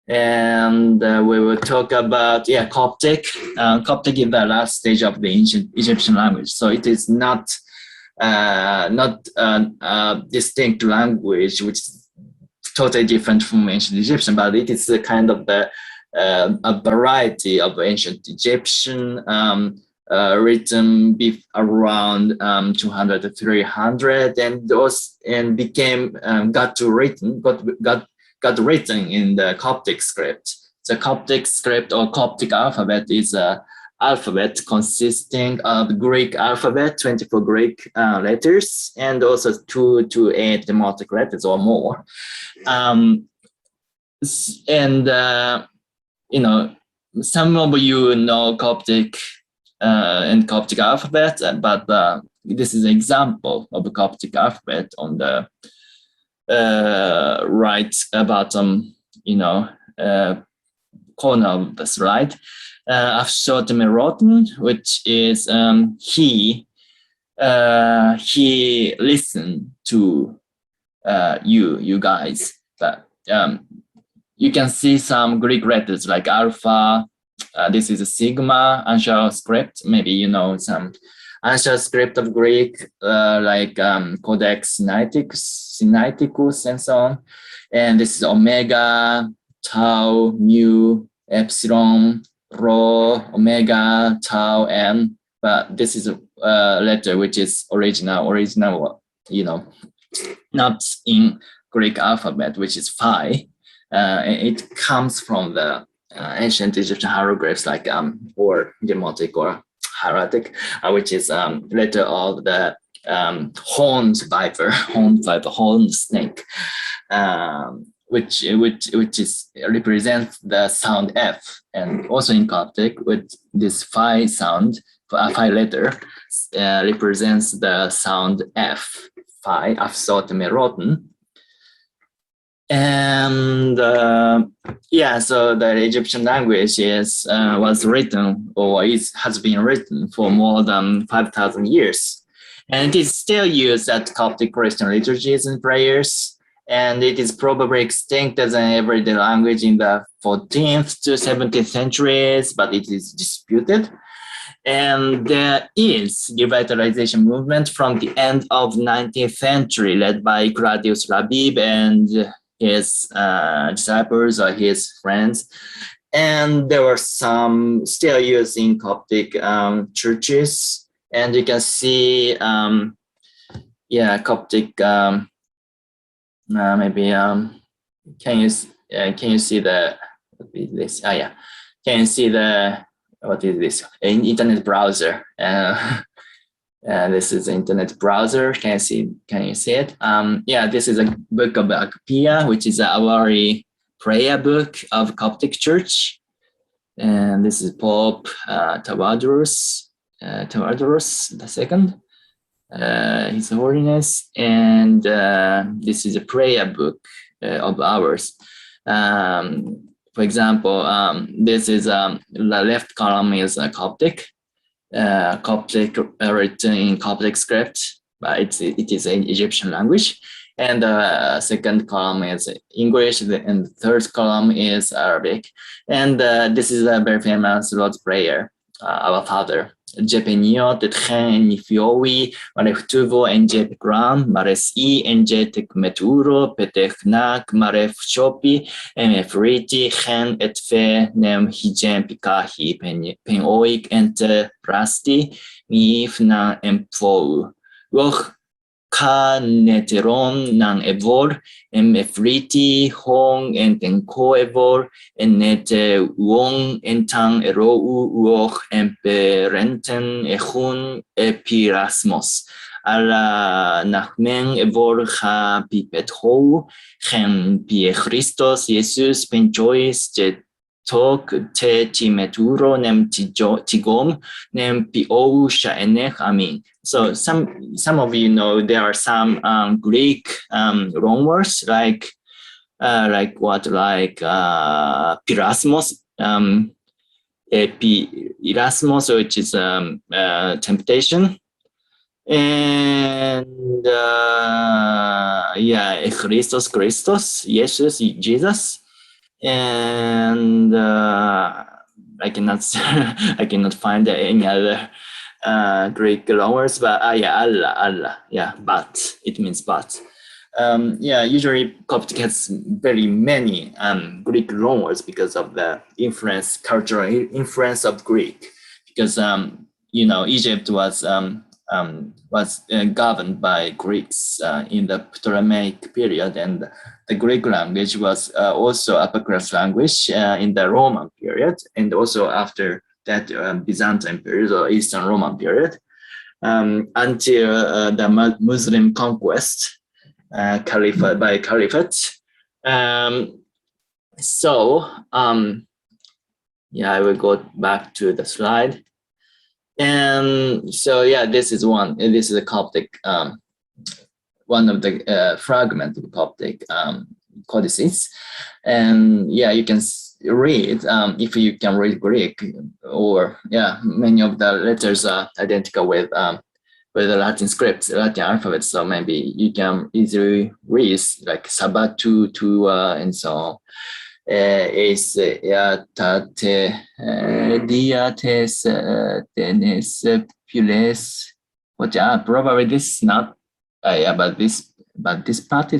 And we will talk about Coptic. Coptic is the last stage of the ancient Egyptian language, so it is not a distinct language which is totally different from ancient Egyptian, but it is a kind of a variety of ancient Egyptian written around 200 to 300, and those became got written in the Coptic script. The Coptic script or Coptic alphabet is a alphabet consisting of Greek alphabet, 24 Greek letters, and also 2 to 8 demotic letters or more. Some of you know Coptic and Coptic alphabet, but this is an example of a Coptic alphabet on the right bottom, corner of the slide. I've showed Meroton, which is he listened to you guys, but you can see some Greek letters like alpha. This is a sigma, ancient script. Maybe you know some ancient script of Greek, like Codex Sinaiticus and so on. And this is omega, tau, mu, epsilon, rho, omega, tau, n. But this is a letter which is original, not in Greek alphabet, which is phi. It comes from the ancient Egyptian hieroglyphs, like or demotic or hieratic, which is letter of the horned viper, horned snake, which is represents the sound F, and also in Coptic with this phi sound, phi letter represents the sound F, phi, afsot meroton. And so the Egyptian language was written or has been written for more than 5,000 years, and it is still used at Coptic Christian liturgies and prayers. And it is probably extinct as an everyday language in the 14th to 17th centuries, but it is disputed. And there is revitalization movement from the end of 19th century, led by Claudius Labib and his disciples or his friends. And there were some still used in Coptic churches. And you can see, Coptic, maybe, can you see the, what is this? Can you see the, what is this? An internet browser. This is an internet browser. Can you see it? This is a book of Akpia, which is our prayer book of Coptic Church. And this is Pope Tawadros II, His Holiness. And this is a prayer book of ours. For example, this is the left column is Coptic. Coptic written in Coptic script, but it is an Egyptian language. And the second column is English, and the third column is Arabic. And this is a very famous Lord's Prayer, Our Father. Jepenio tetchen nifiowi mareftuvo enjet gram maresi enjet meturo petechnak maref chopi emefriti hen etfe nem hijen pikahi pen oik ente prasti mifna empou woch kaneteron nan evor emefriti hong enten ko evor enete wong entang erou woch emperenten echun epirasmos ala nachmen evor ha pipet ho gen pie Christos Jesus penchois jet tok te timeturo nem tigom nem pio shaenech amin. So some of you know there are some Greek loanwords like pirasmos, pirasmos, which is temptation, and Christos, Jesus. And I cannot I cannot find any other Greek loanwords, but yeah, Allah, yeah, but it means but. Yeah, usually Coptic has very many Greek loanwords because of the cultural influence of Greek. Because Egypt was governed by Greeks in the Ptolemaic period, and the Greek language was also upper class language in the Roman period, and also after that Byzantine period or Eastern Roman period, until the Muslim conquest by caliphate. Yeah, I will go back to the slide. And so yeah, this is a Coptic, one of the fragment of Coptic codices. And yeah, you can read, if you can read Greek, or yeah, many of the letters are identical with the Latin script, Latin alphabet. So maybe you can easily read like Sabatu, Tua, and so on. Tate, diates, tenes, pules. Probably this is not. Yeah, but this part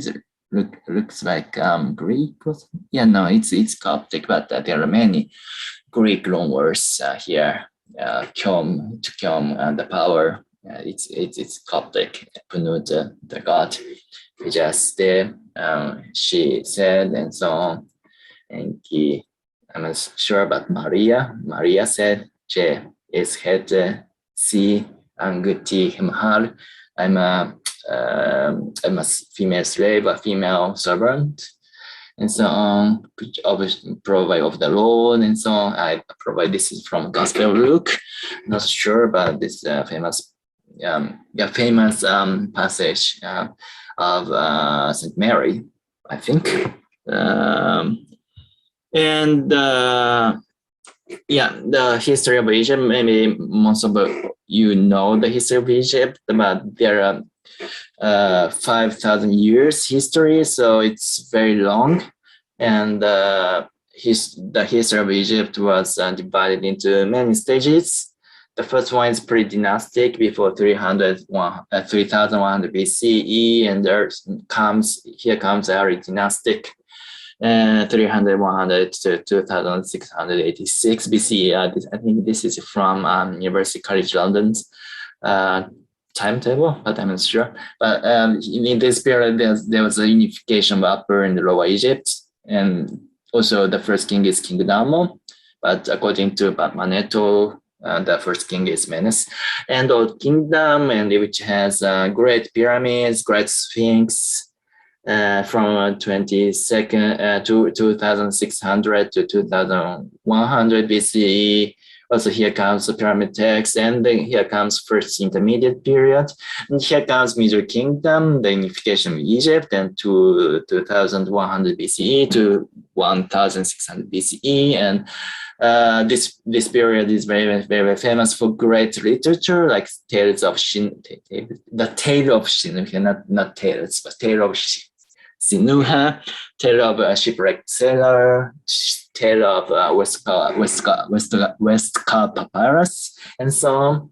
looks like Greek. Yeah, no, it's Coptic, but there are many Greek loanwords here. Kyom, to Kyom, and the power. It's Coptic. Punut, the god. Vijaste, she said, and so on. And I'm not sure about Maria. Maria said, "Che is het si anguti himhal." I'm a female slave, a female servant, and so on. Provide of the Lord, and so on. I provide. This is from Gospel of Luke. Not sure, but this famous passage of Saint Mary, I think. And yeah, the history of Egypt, maybe most of you know the history of Egypt, but there are 5,000 years history, so it's very long. And the history of Egypt was divided into many stages. The first one is pre-dynastic, before 3100 BCE, and here comes early dynastic. 300, 100 to 2686 BCE. I think this is from University College London's timetable, but I'm not sure. But in this period, there was a unification of Upper and Lower Egypt, and also the first king is King Namo, but according to Manetho, the first king is Menes, and Old Kingdom, and which has great pyramids, great sphinx. From 22nd to 2600 to 2100 BCE. Also here comes the pyramid text, and then here comes first intermediate period. And here comes Middle Kingdom, the unification of Egypt, and to 2100 BCE to 1600 BCE. And this period is very, very famous for great literature, like Tales of the Tale of not Tales, but Tale of Sinuha, Tale of a Shipwrecked Sailor, Tale of Westcar Papyrus, and so on.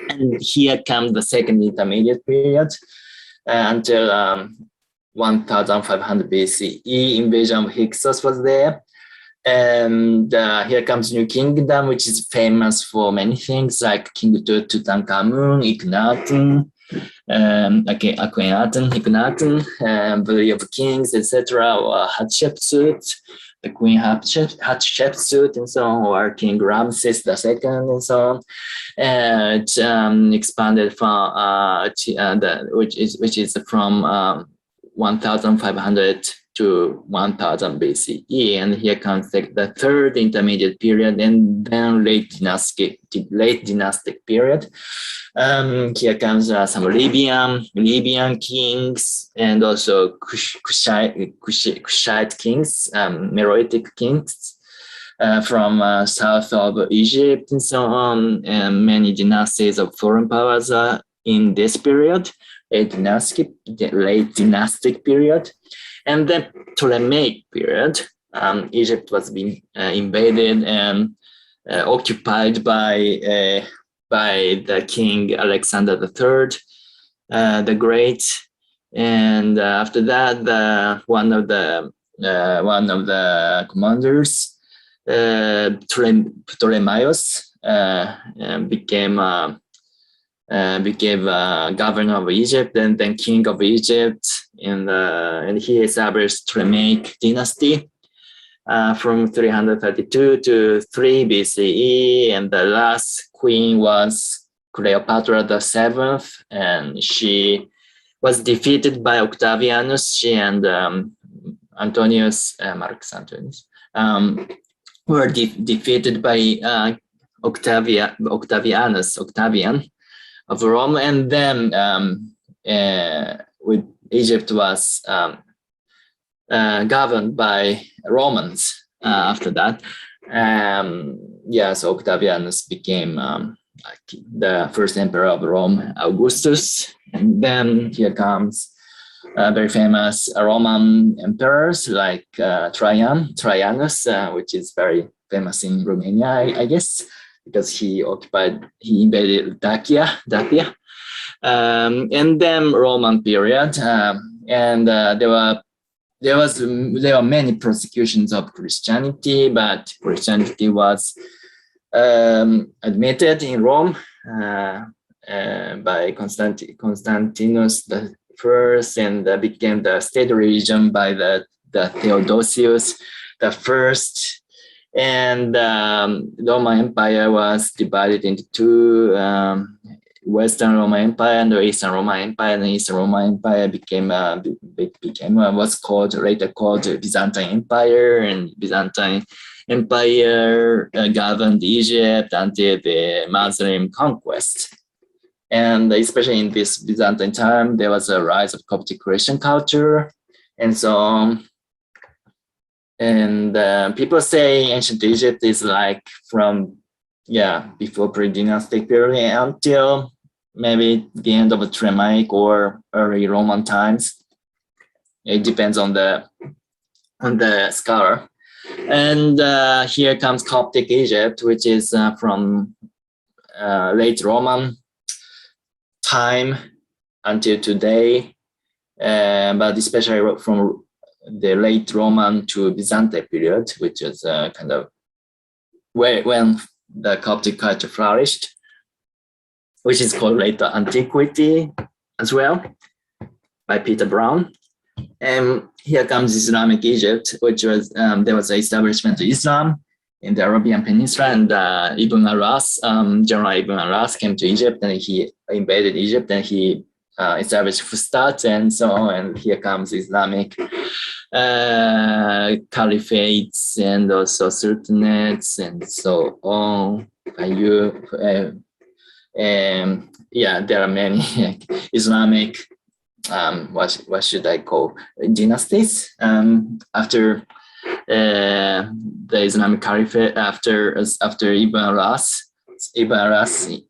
And here comes the second intermediate period until 1500 BCE. Invasion of Hyksos was there. And here comes New Kingdom, which is famous for many things like King Tut, Tutankhamun, Akhenaten, Akhenaten, Valley of Kings, etc., or Hatshepsut, the Queen Hatshepsut, and so on, or King Ramses II, and so on. And expanded from which is from 1500 to 1000 BCE, and here comes the third intermediate period, and then late dynastic period. Here comes some Libyan kings, and also Kushite kings, Meroitic kings from south of Egypt, and so on, and many dynasties of foreign powers are in this period, late dynastic period. And then Ptolemaic period, Egypt was being invaded and occupied by the King Alexander III, the Great, and after that, one of the commanders, Ptolemaios, became governor of Egypt and then king of Egypt, and he established Ptolemaic dynasty from 332 to 3 BCE, and the last queen was Cleopatra the Seventh, and she was defeated by Octavianus. She and Marcus Antonius were defeated by Octavian of Rome, and then with Egypt was governed by Romans after that. So Octavianus became the first emperor of Rome, Augustus, and then here comes very famous Roman emperors like Trajanus, which is very famous in Romania, I guess, because he invaded Dacia, and then Roman period, and there were many persecutions of Christianity, but Christianity was admitted in Rome by Constantinus the First, and became the state religion by the Theodosius the First. And the Roman Empire was divided into two: Western Roman Empire and the Eastern Roman Empire. And the Eastern Roman Empire was later called Byzantine Empire, and Byzantine Empire governed Egypt until the Muslim conquest. And especially in this Byzantine time, there was a rise of Coptic Christian culture, and so on. And people say ancient Egypt is like from before pre-dynastic period until maybe the end of the Ptolemaic or early Roman times. It depends on the scholar. And here comes Coptic Egypt, which is from late Roman time until today, but especially from the late Roman to Byzantine period, which is kind of when the Coptic culture flourished, which is called later Antiquity as well, by Peter Brown. And here comes Islamic Egypt, which was there was an establishment of Islam in the Arabian Peninsula, and Ibn Aras, General Ibn Aras, came to Egypt, and he invaded Egypt, and he established Fustat and so on. And here comes Islamic caliphates and also sultanates and so on. There are many Islamic what should I call dynasties after the Islamic Caliphate, after Ibn Aras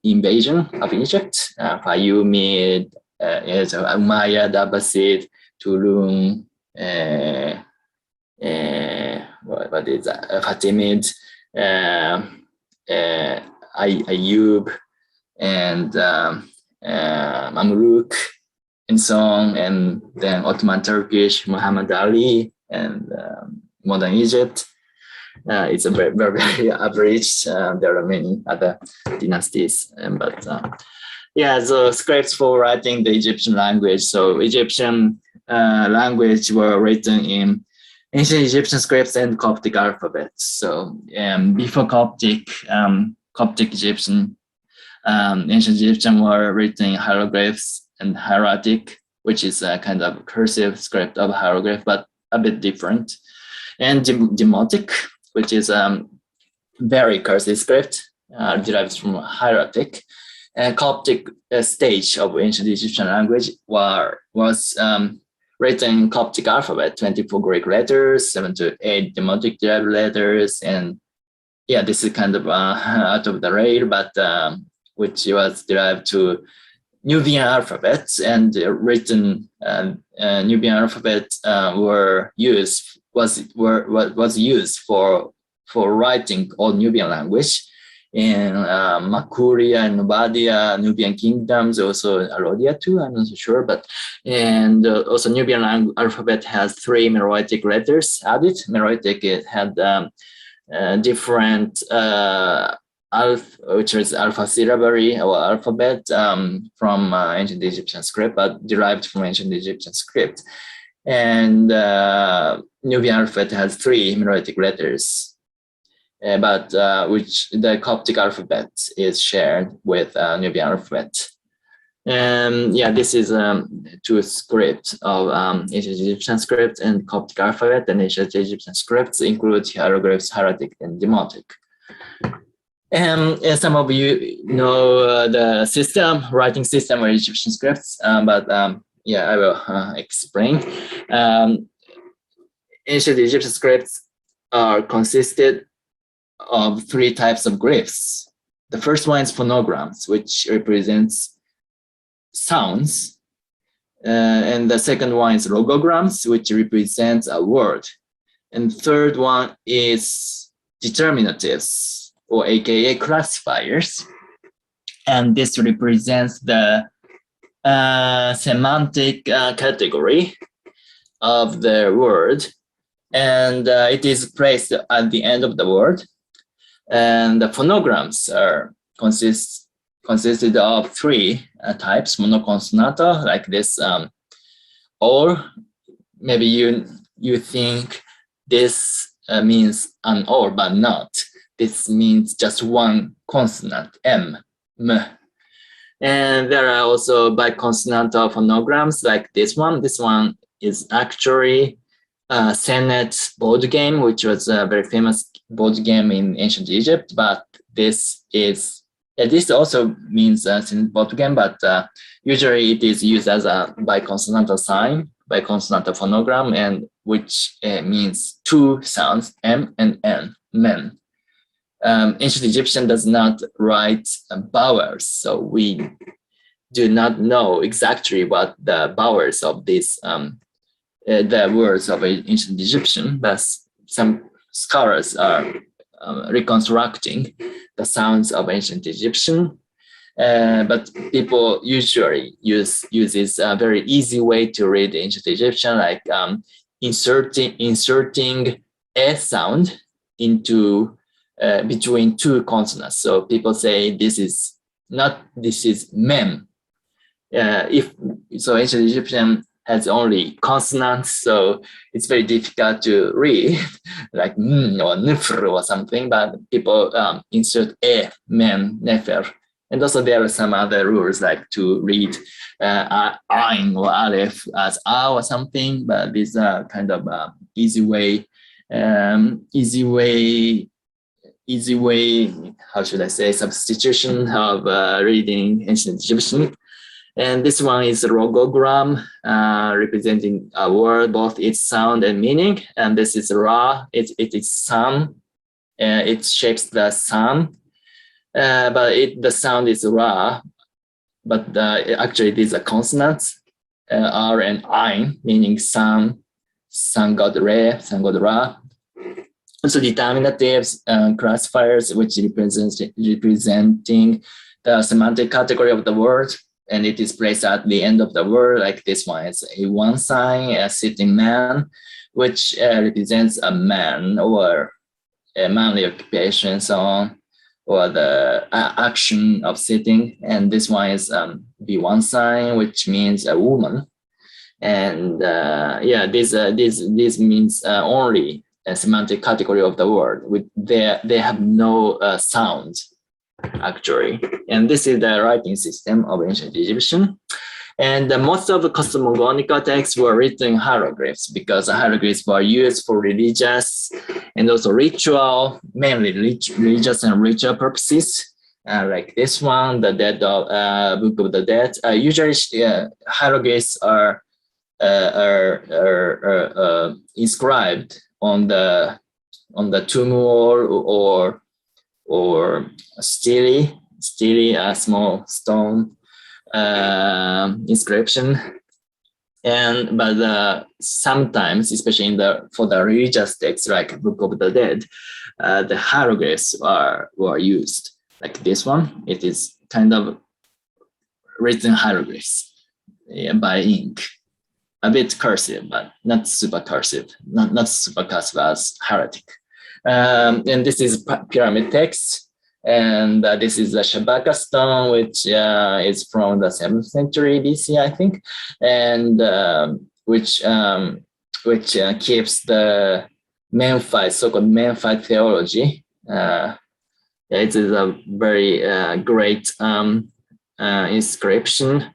invasion of Egypt, Fayyumid, Umayyad, Abbasid, Tulun, what is that? Fatimid, Ayyub, and Mamluk, and so on, and then Ottoman Turkish, Muhammad Ali, and modern Egypt. It's a very, very, very average. There are many other dynasties, so scripts for writing the Egyptian language. So Egyptian language were written in ancient Egyptian scripts and Coptic alphabet. So before Coptic Egyptian, ancient Egyptian were written in hieroglyphs and hieratic, which is a kind of cursive script of hieroglyph, but a bit different, and demotic, which is very cursive script, derived from hieratic. And Coptic stage of ancient Egyptian language was written in Coptic alphabet, 24 Greek letters, 7 to 8 demotic derived letters, and this is kind of out of the rail, but which was derived to Nubian alphabets, and written Nubian alphabet were used was used for writing Old Nubian language in Makuria and Nubadia, Nubian kingdoms, also Arodia too, I'm not so sure, but also Nubian alphabet has 3 Meroitic letters added. Meroitic, it had different which is alpha syllabary or alphabet from ancient Egyptian script, but derived from ancient Egyptian script. And Nubian alphabet has 3 Meroitic letters. But which the Coptic alphabet is shared with Nubian alphabet. Yeah, this is two scripts of ancient Egyptian script and Coptic alphabet, and ancient Egyptian scripts include hieroglyphs, hieratic, and demotic. And some of you know the writing system of Egyptian scripts, but yeah, I will explain. Ancient Egyptian scripts are consisted of 3 types of glyphs. The first one is phonograms, which represents sounds. And the second one is logograms, which represents a word. And third one is determinatives, or AKA classifiers. And this represents the semantic category of the word. And it is placed at the end of the word. And the phonograms are consisted of 3 types: monoconsonantal, like this, or maybe you think this means an or, but not. This means just one consonant, m. And there are also biconsonantal phonograms, like this one. This one is actually Senet board game, which was a very famous board game in ancient Egypt, but this also means Senet board game, but usually it is used as a biconsonantal sign, biconsonantal phonogram, and which means 2 sounds, m and n, men. Ancient Egyptian does not write vowels, so we do not know exactly what the vowels of this the words of ancient Egyptian, but some scholars are reconstructing the sounds of ancient Egyptian. But people usually use this very easy way to read ancient Egyptian, like inserting a sound into between 2 consonants. So people say this is mem. So ancient Egyptian has only consonants, so it's very difficult to read, like n or nfr or something, but people insert a, mem, nefer. And also there are some other rules, like to read ain or aleph as a or something, but these are kind of easy way, how should I say, substitution of reading ancient Egyptian. And this one is a logogram representing a word, both its sound and meaning. And this is ra, it is sun, it shapes the sun, but the sound is ra, but actually these are consonants, r and ain, meaning sun, sun god re, sun god ra. Also determinatives, classifiers, which representing the semantic category of the word. And it is placed at the end of the word, like this one. It's a 1 sign, a sitting man, which represents a man or a manly occupation, so on, or the action of sitting. And this one is B1 sign, which means a woman. And yeah, this means only a semantic category of the word. They have no sound, actually. And this is the writing system of ancient Egyptian. And most of the cosmogonical texts were written in hieroglyphs, because the hieroglyphs were used for religious and also ritual, mainly religious and ritual purposes, like this one, the Book of the Dead. Usually hieroglyphs are inscribed on the tomb wall or stele, a small stone inscription. But sometimes, especially for the religious texts like Book of the Dead, the hieroglyphs were used. Like this one, it is kind of written hieroglyphs by ink, a bit cursive, but not super cursive, not super cursive as hieratic. And this is pyramid text. And this is the Shabaka stone, which is from the 7th century BC, I think, and which keeps the Memphite, so-called Memphite theology. It is a very great inscription,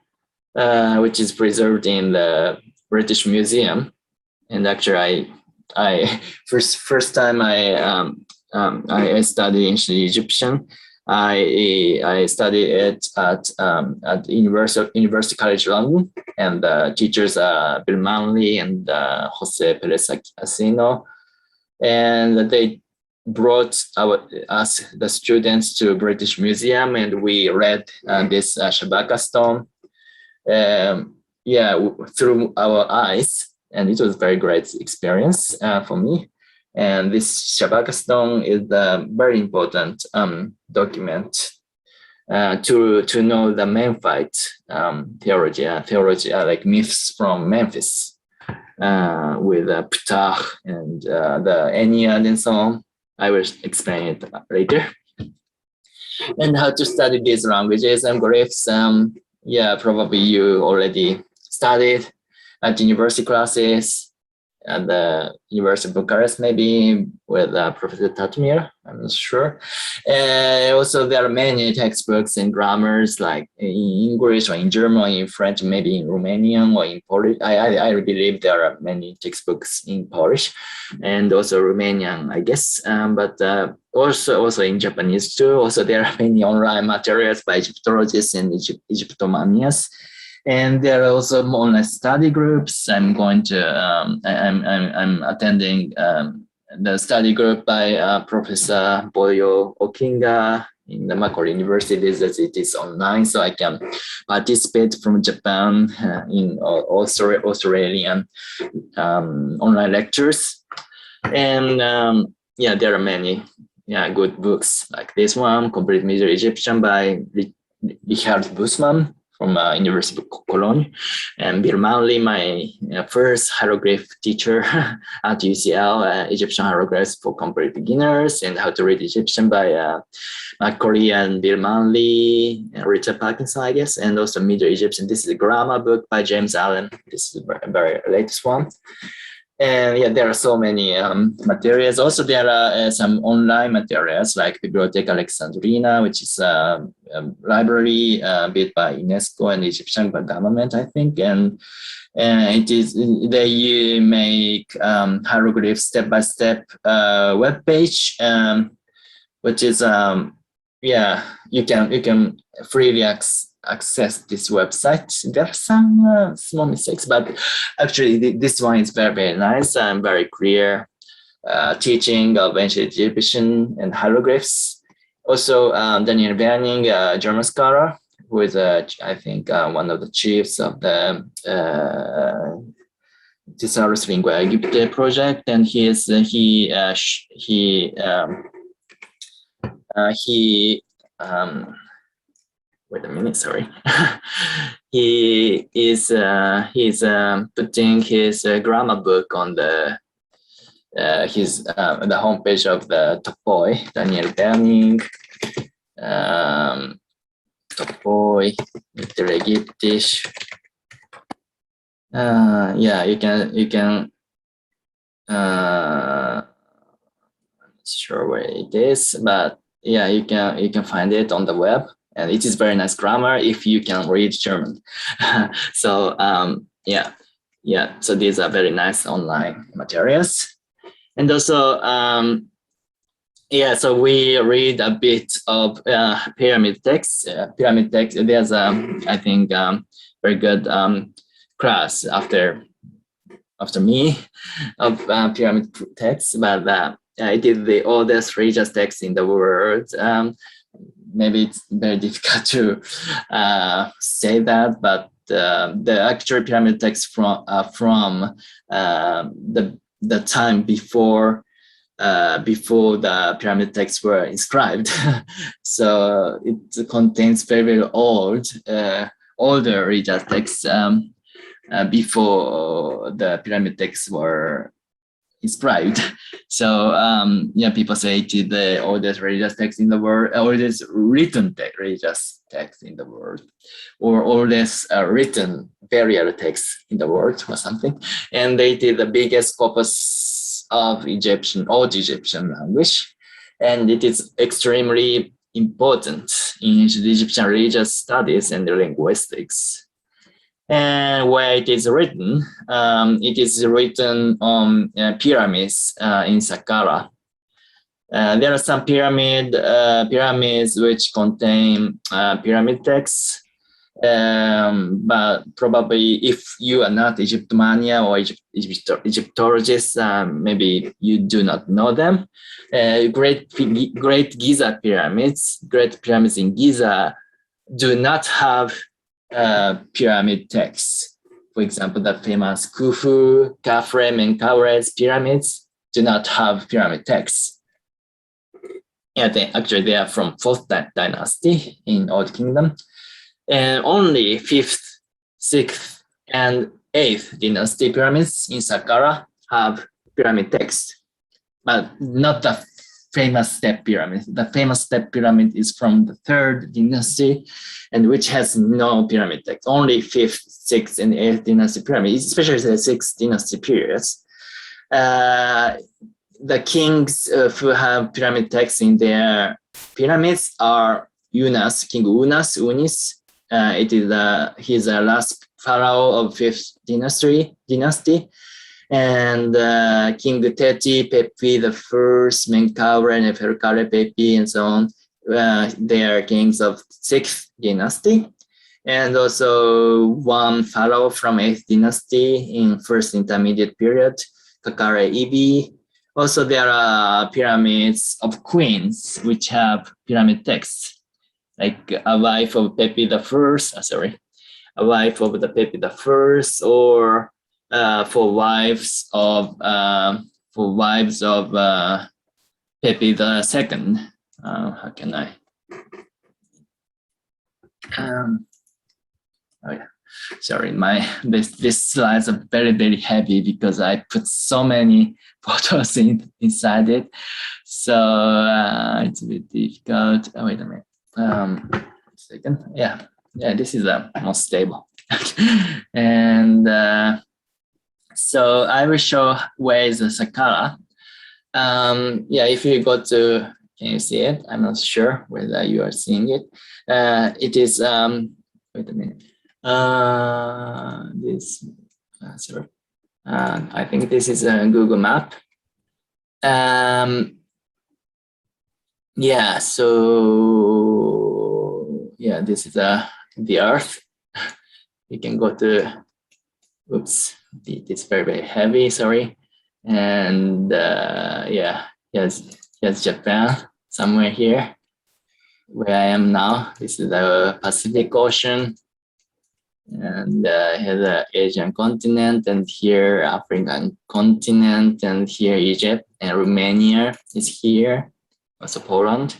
which is preserved in the British Museum. And actually, I first time I studied ancient Egyptian. I studied it at University College London, and the teachers are Bill Manley and Jose Perez Asino, and they brought us, the students, to British Museum, and we read this Shabaka stone, through our eyes, and it was a very great experience for me. And this Shabaka stone is a very important document to know the Memphite theology, like myths from Memphis, with Ptah and the Ennead and so on. I will explain it later. And how to study these languages and glyphs. Probably you already studied at university classes at the University of Bucharest, maybe with Professor Tatmir, I'm not sure. Also, there are many textbooks and grammars, like in English or in German, or in French, maybe in Romanian or in Polish. I believe there are many textbooks in Polish and also Romanian, I guess, but also in Japanese too. Also, there are many online materials by Egyptologists and Egyptomanias. And there are also online study groups. I'm attending the study group by Professor Boyo Okinga in the Macquarie University. It is online, so I can participate from Japan in Australian online lectures. And there are many good books like this one, Complete Middle Egyptian by Richard Bussmann from University of Cologne, and Bill Manley, my first hieroglyph teacher at UCL, Egyptian hieroglyphs for complete beginners, and How to Read Egyptian by Macquarie and Bill Manley, and Richard Parkinson, I guess, and also Middle Egyptian. This is a grammar book by James Allen. This is the very latest one. And there are so many materials. Also, there are some online materials like Bibliotheca Alexandrina, which is a library built by UNESCO and the Egyptian government, I think. And they make hieroglyph step-by-step web page, which is you can freely access this website. There are some small mistakes, but actually this one is very, very nice and very clear teaching of ancient Egyptian and hieroglyphs. Also, Daniel Werning, a German scholar, who is, I think, one of the chiefs of the Thesaurus Lingua Egypte project, and wait a minute, sorry. He is putting his grammar book on the homepage of the Topoi, Daniel Werning, Topoi, Mittelegiptisch. You can. I'm not sure where it is, but you can find it on the web. And it is very nice grammar if you can read German. So so these are very nice online materials. And also, so we read a bit of pyramid text. There's I think very good class after me of pyramid text, but it is the oldest religious text in the world. Maybe it's very difficult to say that, but the actual pyramid text from the time before the pyramid texts were inscribed. So it contains very old, older religious texts before the pyramid texts were inscribed. So yeah, people say it is the oldest religious text in the world, oldest written religious text in the world, or oldest written burial text in the world, or something. And it is the biggest corpus of old Egyptian language, and it is extremely important in Egyptian religious studies and linguistics. And where it is written on pyramids in Saqqara. There are some pyramids which contain pyramid texts, but probably if you are not Egyptomania or Egyptologist, maybe you do not know them. Great Giza pyramids, great pyramids in Giza do not have pyramid texts. For example, the famous Khufu, Khafre, Menkaures pyramids do not have pyramid texts. Yeah, actually they are from 4th dynasty in Old Kingdom. And only 5th, 6th, and 8th dynasty pyramids in Saqqara have pyramid text, but not the famous step pyramid. The famous step pyramid is from the 3rd dynasty, and which has no pyramid text. Only 5th, 6th, and 8th dynasty pyramids, especially the 6th dynasty periods. The kings who have pyramid texts in their pyramids are Unas, King Unis. He's the last pharaoh of 5th dynasty. And King Teti, Pepi the first, Menkaure, Neferkare, Pepi, and so on. They are kings of 6th dynasty. And also one pharaoh from 8th dynasty in first intermediate period, Kakare Ibi. Also, there are pyramids of queens which have pyramid texts, like a wife of Pepi the first, a wife of the Pepi the first, or for wives of Pepi the second. How can I? Oh yeah, sorry. This slides are very heavy because I put so many photos inside it, so it's a bit difficult. Oh, wait a minute. Second. Yeah. This is the most stable, and. So I will show where is the Saqqara. If you go to, can you see it? I'm not sure whether you are seeing it. It is, wait a minute. Sorry. I think this is a Google map. This is the Earth. You can go to, oops. It's very heavy, sorry. And here's Japan, somewhere here, where I am now. This is the Pacific Ocean. And here's the Asian continent, and here African continent, and here Egypt, and Romania is here, also Poland.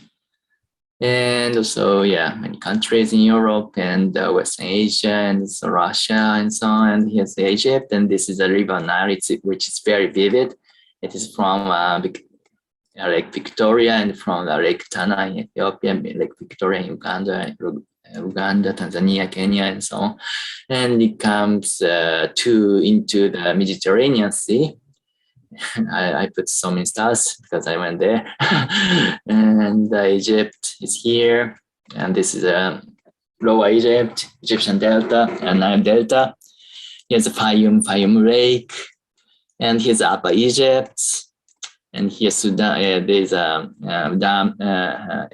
And also, many countries in Europe and Western Asia and so Russia and so on. And here's Egypt, and this is the River Nile, which is very vivid. It is from Lake Victoria and from the Lake Tana in Ethiopia, Lake Victoria in Uganda, Tanzania, Kenya, and so on. And it comes into the Mediterranean Sea. I put so many stars because I went there. And Egypt is here, and this is Lower Egypt, Egyptian Delta, and Nile Delta. Here's the Fayum Lake, and here's Upper Egypt, and here's Sudan. There's a dam,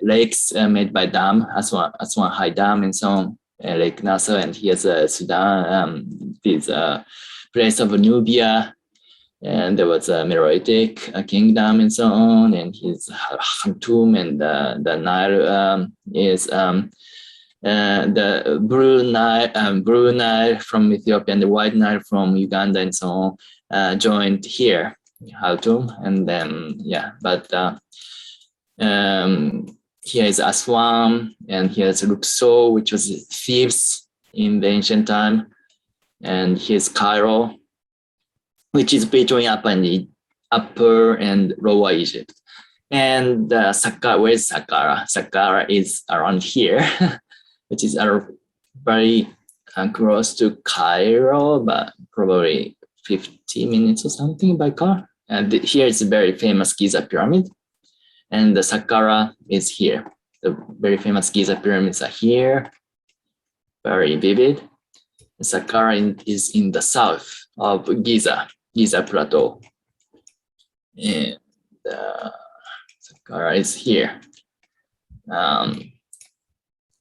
lakes made by dam, Aswan High Dam, and so on, Lake Nasser, and here's Sudan. This place of Nubia. And there was a Meroitic kingdom and so on, and his Khartoum, and the Nile is the Blue Nile from Ethiopia and the White Nile from Uganda and so on joined here, Khartoum, and then but here is Aswan, and here's Luxor, which was Thebes in the ancient time, and here's Cairo, which is between upper and lower Egypt. And Saqqara, where's Saqqara? Saqqara is around here, which is very close to Cairo, but probably 50 minutes or something by car. And here is a very famous Giza pyramid. And the Saqqara is here. The very famous Giza pyramids are here, very vivid. The Saqqara is in the south of Giza Plateau. And Saqqara is here.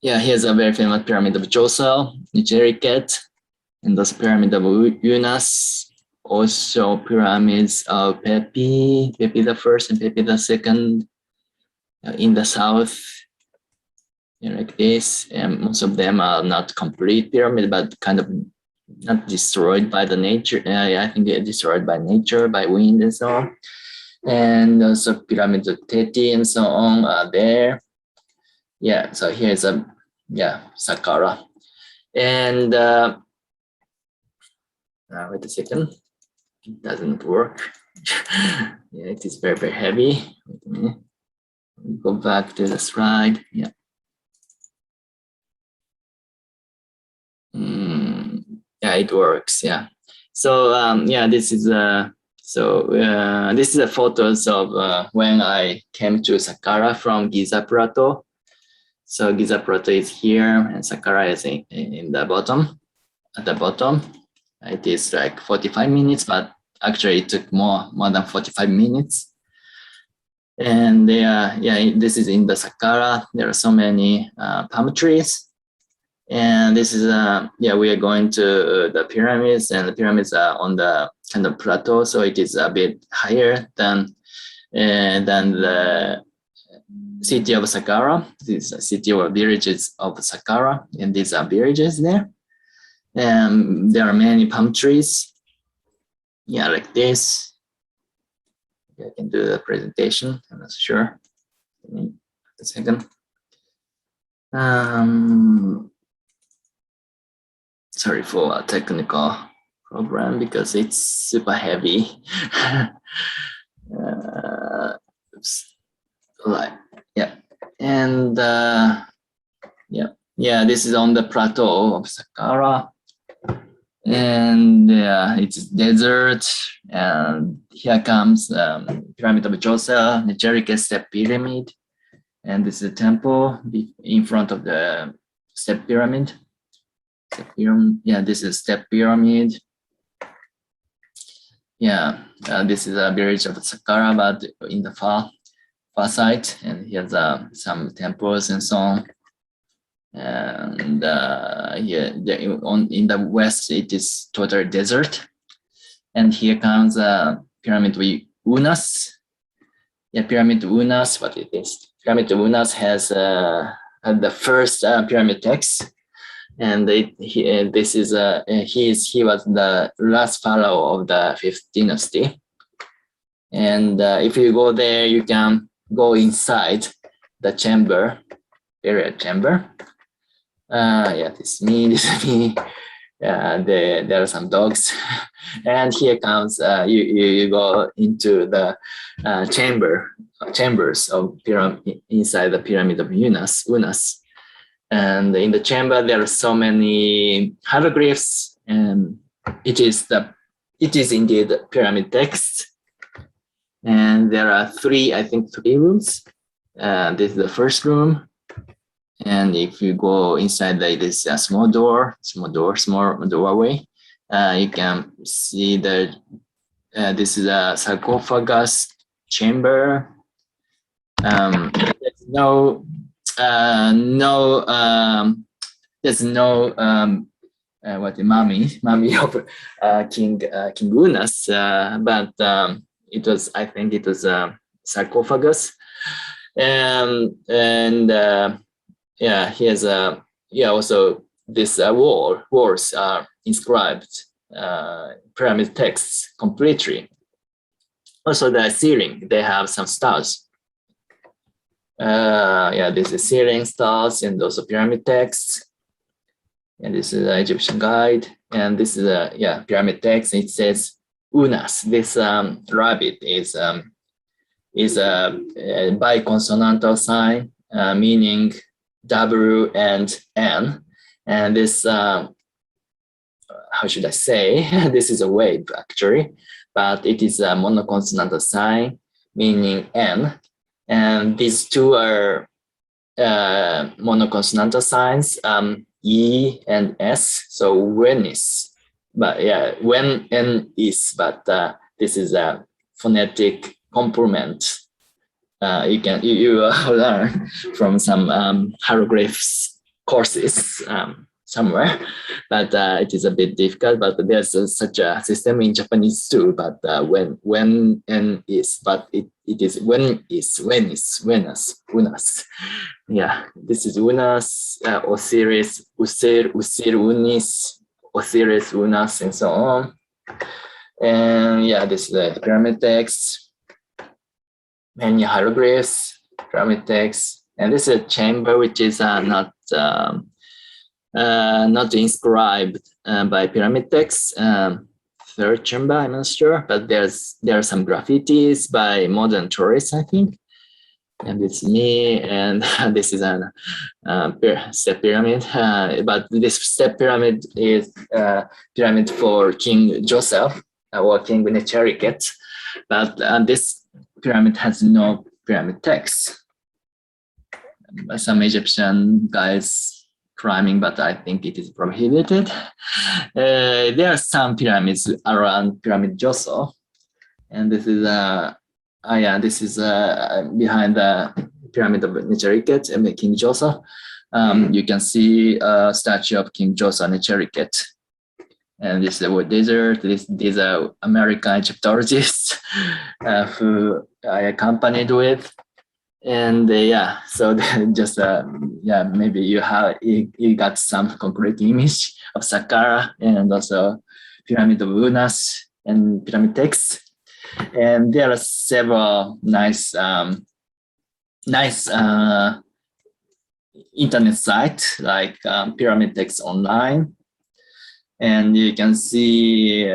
Here's a very famous pyramid of Djoser, Nicheriket, and this pyramid of Unas. Also pyramids of Pepi the first and Pepi the second in the south, like this. And most of them are not complete pyramid, but kind of not destroyed by the nature. I think they're destroyed by nature, by wind and so on. And also pyramids of Teti and so on are there. So here's a Saqqara. And wait a second. It doesn't work. It is very, very heavy. Wait a minute. Go back to the slide. It works. So this is this is a photos of when I came to Saqqara from Giza Plateau. So Giza Plateau is here, and Saqqara is in the bottom. At the bottom, it is like 45 minutes, but actually it took more than 45 minutes. And this is in the Saqqara. There are so many palm trees. And this is we are going to the pyramids, and the pyramids are on the kind of plateau, so it is a bit higher than the city of Saqqara. This is a city or villages of Saqqara, and these are villages there. And there are many palm trees, like this. I can do the presentation. I'm not sure. Wait a second. Sorry for a technical program because it's super heavy. Oops. Right. And this is on the plateau of Saqqara. And it's desert, and here comes Pyramid of Djoser, the Jericho Step Pyramid, and this is a temple in front of the Step Pyramid. This is Step Pyramid. This is a village of Saqqara, but in the far side, and here's some temples and so on. And in the west, it is total desert. And here comes Pyramid of Unas. Pyramid of Unas, what it is? Pyramid of Unas has the first pyramid text. And he was the last pharaoh of the 5th dynasty. And if you go there, you can go inside the chamber, burial chamber. This is me. There are some dogs. And here comes, you go into the chambers of pyramid, inside the Pyramid of Unas. And in the chamber, there are so many hieroglyphs, and it is indeed the pyramid text. And there are three rooms. This is the first room. And if you go inside, this a small doorway. You can see that this is a sarcophagus chamber. There's no mummy of King Unas, but I think it was a sarcophagus. Here's yeah, also this walls are inscribed pyramid texts completely. Also the ceiling, they have some stars. Yeah, this is ceiling stars and also pyramid texts. And this is the Egyptian guide. And this is a pyramid text. It says Unas. This rabbit is a biconsonantal sign, meaning W and N. And this, how should I say? This is a wave actually, but it is a monoconsonantal sign, meaning N. And these two are monoconsonantal signs, E and S. So when is, but yeah, when N is, but this is a phonetic complement. You learn from some hieroglyphs courses somewhere, but it is a bit difficult. But there's such a system in Japanese too. But when and is, but it is when is, unas. Yeah, this is unas, Osiris, usir, unis, Osiris, unas, and so on. And yeah, this is the pyramid text. Many hieroglyphs, pyramid text, and this is a chamber which is not inscribed by pyramid text. Third chamber, I'm not sure, but there are some graffitis by modern tourists, I think. And it's me, and this is a step pyramid. But this step pyramid is pyramid for King Joseph or King Nechereket. But this pyramid has no pyramid text. Some Egyptian guys climbing, but I think it is prohibited. There are some pyramids around Pyramid Joso, and this is behind the pyramid of Nechereket and King Joso. You can see a statue of King Joso Nechereket. And this is the desert. These are American Egyptologists who I accompanied with. And so just maybe you got some concrete image of Saqqara and also Pyramid of Unas and pyramid texts. And there are several nice internet sites like Pyramid Text Online. And you can see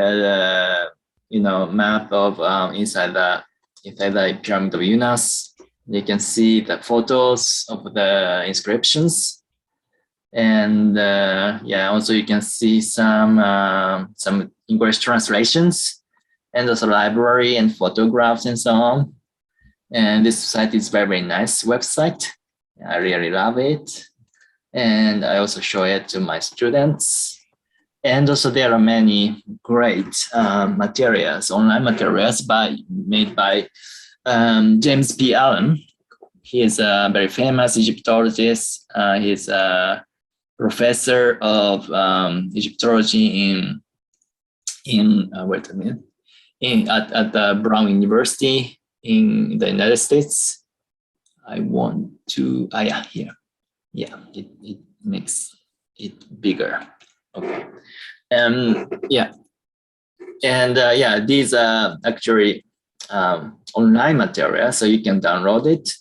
map of inside the Pyramid of Unas. You can see the photos of the inscriptions, and also you can see some English translations, and also library and photographs and so on. And this site is very, very nice website. I really love it, and I also show it to my students. And also there are many great materials, online materials made by James P. Allen. He is a very famous Egyptologist. He's a professor of Egyptology at Brown University in the United States. I want to here. Yeah, it makes it bigger. Okay. These are actually online material, so you can download it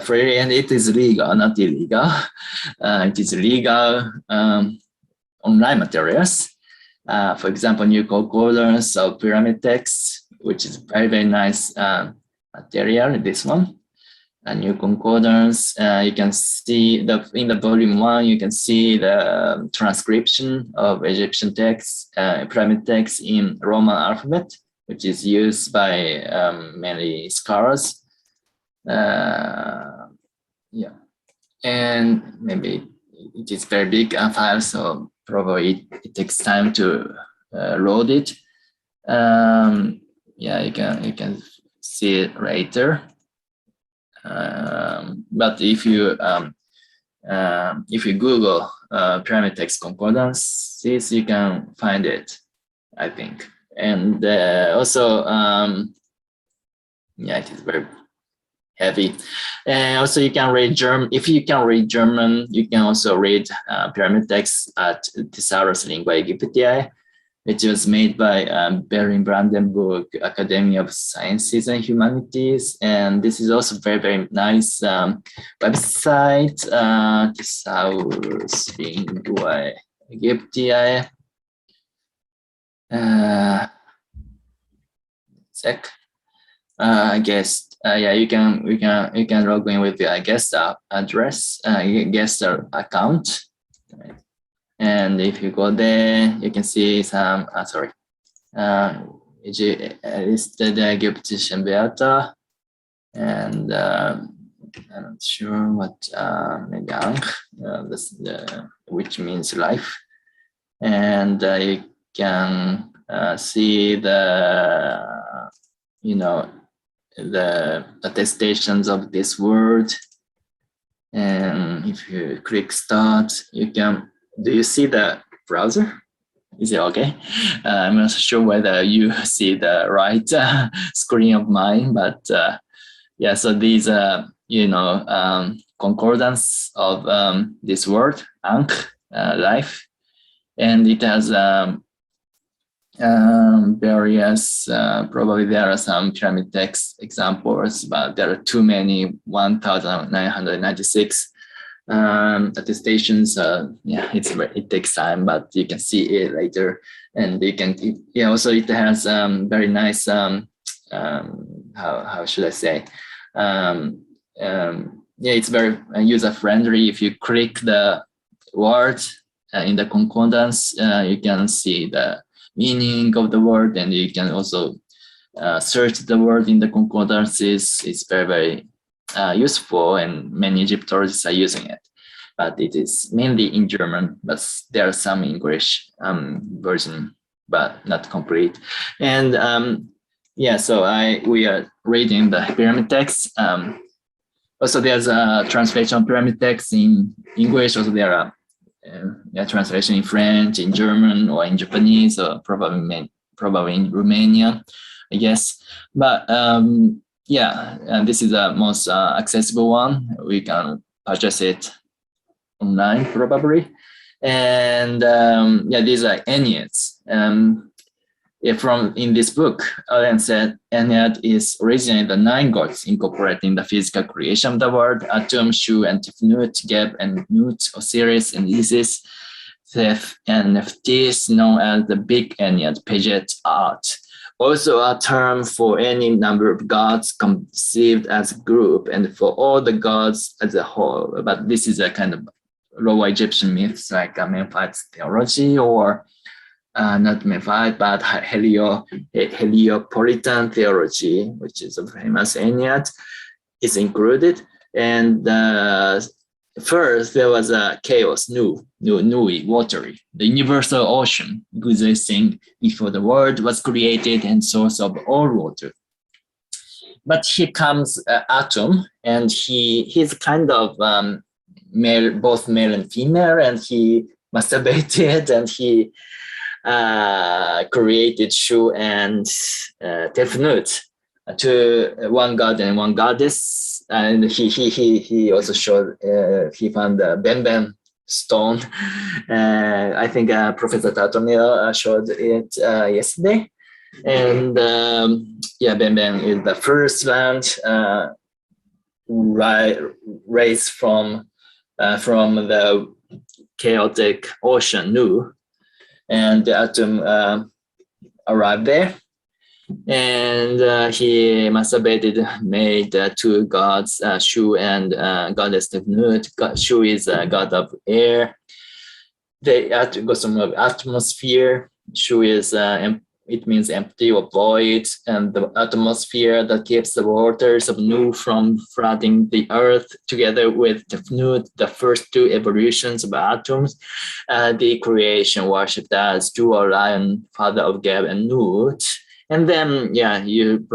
freely, and it is legal, not illegal. It is legal online materials. For example, new concordance of pyramid text, which is very, very nice material. This one, a new concordance. You can see in the volume 1, you can see the transcription of Egyptian texts, pyramid texts in Roman alphabet, which is used by many scholars. And maybe it is very big file, so probably it takes time to load it. You can see it later. But if you Google pyramid text concordances, you can find it, I think. And also, it is very heavy. And also you can read German. If you can read German, you can also read pyramid texts at Thesaurus Lingua Egyptiae, which was made by Berlin-Brandenburg Academy of Sciences and Humanities. And this is also very, very nice website, Thesaurus Lingua Egyptiae. I guess yeah, you can log in with the guest address, guest account, right? And if you go there, you can see some listed Egyptian beata, and I'm not sure what Megang, which means life, and you can see the the attestations of this word. And if you click start, you can. Do you see the browser? Is it okay? I'm not sure whether you see the right screen of mine, but yeah. So these concordance of this word ankh, life, and it has various, probably there are some pyramid text examples, but there are too many, 1,996 attestations. Yeah, it takes time, but you can see it later. And you can, yeah, also it has very nice, how should I say? Yeah, it's very user-friendly. If you click the word in the concordance, you can see the meaning of the word, and you can also search the word in the concordances. It's very, very useful, and many Egyptologists are using it. But it is mainly in German, but there are some English version, but not complete. And yeah, so we are reading the pyramid text. Also, there's a translation of pyramid text in English. Also, there are translation in French, in German, or in Japanese, or probably in Romanian, I guess. But yeah, and this is the most accessible one. We can purchase it online probably. And yeah, these are Enneads. In this book, Alan said Ennead is originally the 9 gods incorporating the physical creation of the world: Atum, Shu, and Tefnut, Geb, and Nut, Osiris, and Isis, Theth, and Nephthys, known as the Big Ennead, Paget art. Also a term for any number of gods conceived as a group, and for all the gods as a whole. But this is a kind of Lower Egyptian myths like Memphite theology, or not Memphite, but Heliopolitan theology, which is a famous Ennead, is included. And first, there was a chaos, nui, watery, the universal ocean existing before the world was created and source of all water. But here comes Atum, and he's kind of male, both male and female, and he masturbated, and he created Shu and Tefnut, to one god and one goddess. And he also showed, he found the Benben stone. I think Professor Tatomir showed it yesterday. And yeah, Benben is the first land raised from the chaotic ocean, Nu. And Atum arrived there, and he masturbated, made 2 gods, Shu and goddess Tefnut. Shu is a god of air. The atmosphere. Shu is it means empty or void, and the atmosphere that keeps the waters of Nu from flooding the earth, together with Tefnut, the first 2 evolutions of atoms, the creation worshipped as dual lion, father of Geb and Nut. And then, yeah, you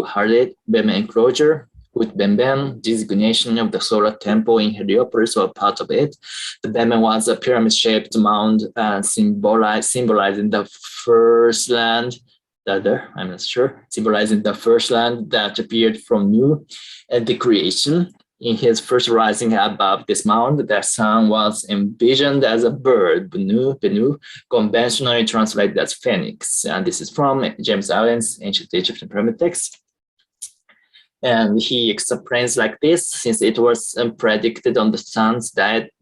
heard it, Benben enclosure with Benben, designation of the solar temple in Heliopolis, or part of it. The Benben was a pyramid-shaped mound symbolizing the first land the other, I'm not sure, symbolizing the first land that appeared from new and the creation. In his first rising above this mound, the sun was envisioned as a bird, Benu, conventionally translated as phoenix. And this is from James Allen's Ancient Egyptian Pyramid Text. And he explains like this: since it was predicted on the sun's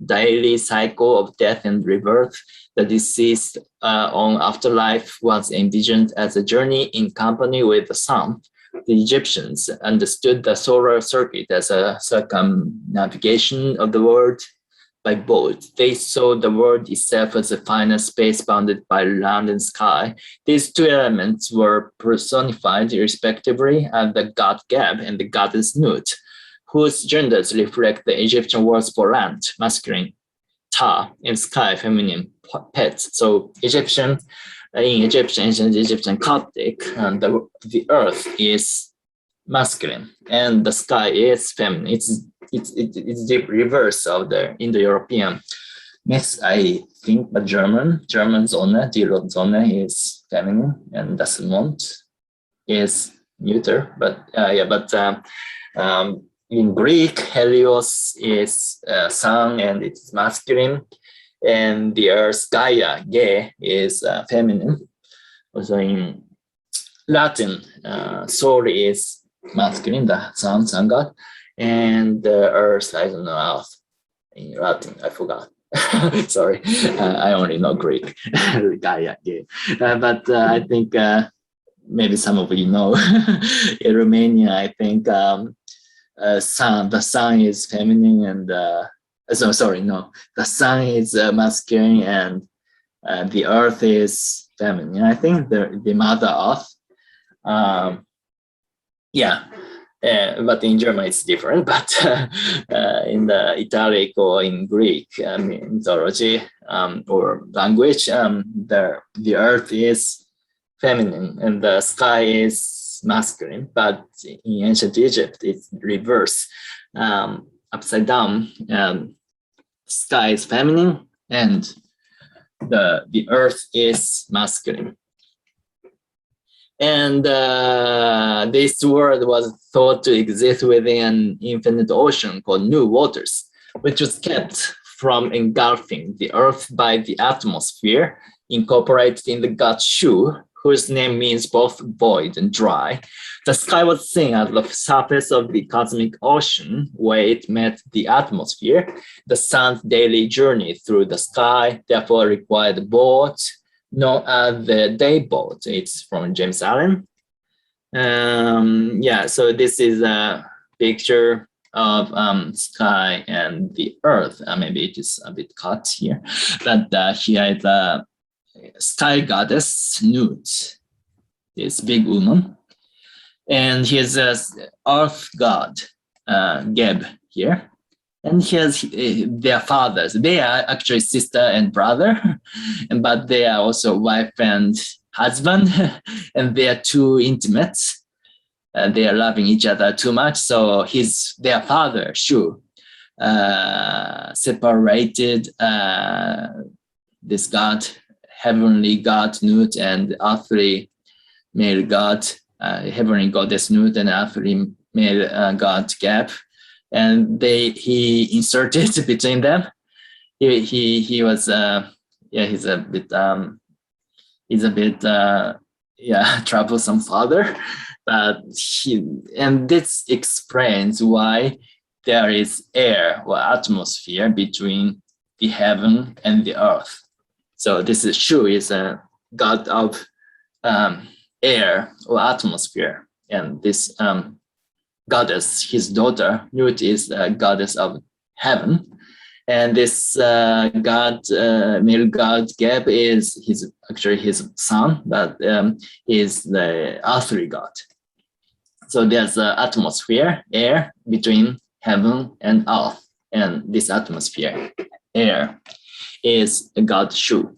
daily cycle of death and rebirth, the deceased on afterlife was envisioned as a journey in company with the sun. The Egyptians understood the solar circuit as a circumnavigation of the world by boat. They saw the world itself as a finite space bounded by land and sky. These two elements were personified respectively as the god Geb and the goddess Nut, whose genders reflect the Egyptian words for land, masculine, Ta, and sky, feminine, Pet. So Egyptian, ancient Egyptian Coptic, and the earth is masculine and the sky is feminine. It's the reverse of the Indo-European myths, I think, but German Sonne, die Sonne is feminine and das Mond is neuter. But in Greek, Helios is sun and it's masculine, and the earth, Gaia, Ge, is feminine. Also in Latin, Sol is masculine, the sun god, and the earth, I don't know, earth. In Latin, I forgot. Sorry, I only know Greek, Gaia, Ge. But I think maybe some of you know, in Romania, I think the sun is feminine and the sun is masculine and the earth is feminine. I think the mother earth, but in German it's different. But in the Italic or in Greek mythology or language, the earth is feminine and the sky is masculine. But in ancient Egypt, it's reverse, upside down. Sky is feminine and the earth is masculine. And this world was thought to exist within an infinite ocean called New Waters, which was kept from engulfing the earth by the atmosphere, incorporated in the god Shu, whose name means both void and dry. The sky was seen at the surface of the cosmic ocean, where it met the atmosphere. The sun's daily journey through the sky therefore required a boat known as the day boat. It's from James Allen. So this is a picture of sky and the earth. Maybe it is a bit cut here, but here is a sky goddess Nut, this big woman, and here's earth god Geb here, and here's their fathers. They are actually sister and brother, but they are also wife and husband, and they are too intimate. They are loving each other too much, so their father Shu separated this god, heavenly god Nut and earthly male god, heavenly goddess Nut and earthly male god Geb, and he inserted between them. He was he's a bit troublesome father, but this explains why there is air or atmosphere between the heaven and the earth. So this is Shu is a god of air or atmosphere, and this goddess, his daughter Nut, is a goddess of heaven, and this male god Geb is actually his son, but is the earthly god. So there's an atmosphere, air between heaven and earth, and this atmosphere, air, is the god Shu.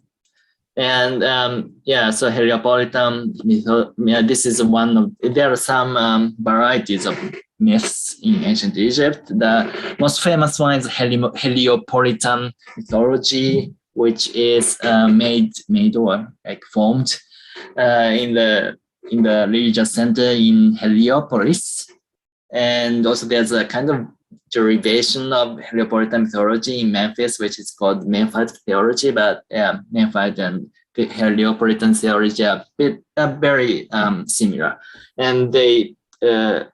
And so Heliopolitan mythology, this is one of, there are some varieties of myths in ancient Egypt. The most famous one is Heliopolitan mythology, which is made or like formed in the in the religious center in Heliopolis. And also there's a kind of derivation of Heliopolitan mythology in Memphis, which is called Memphite theology, but Memphite and Heliopolitan theology are very similar. And they are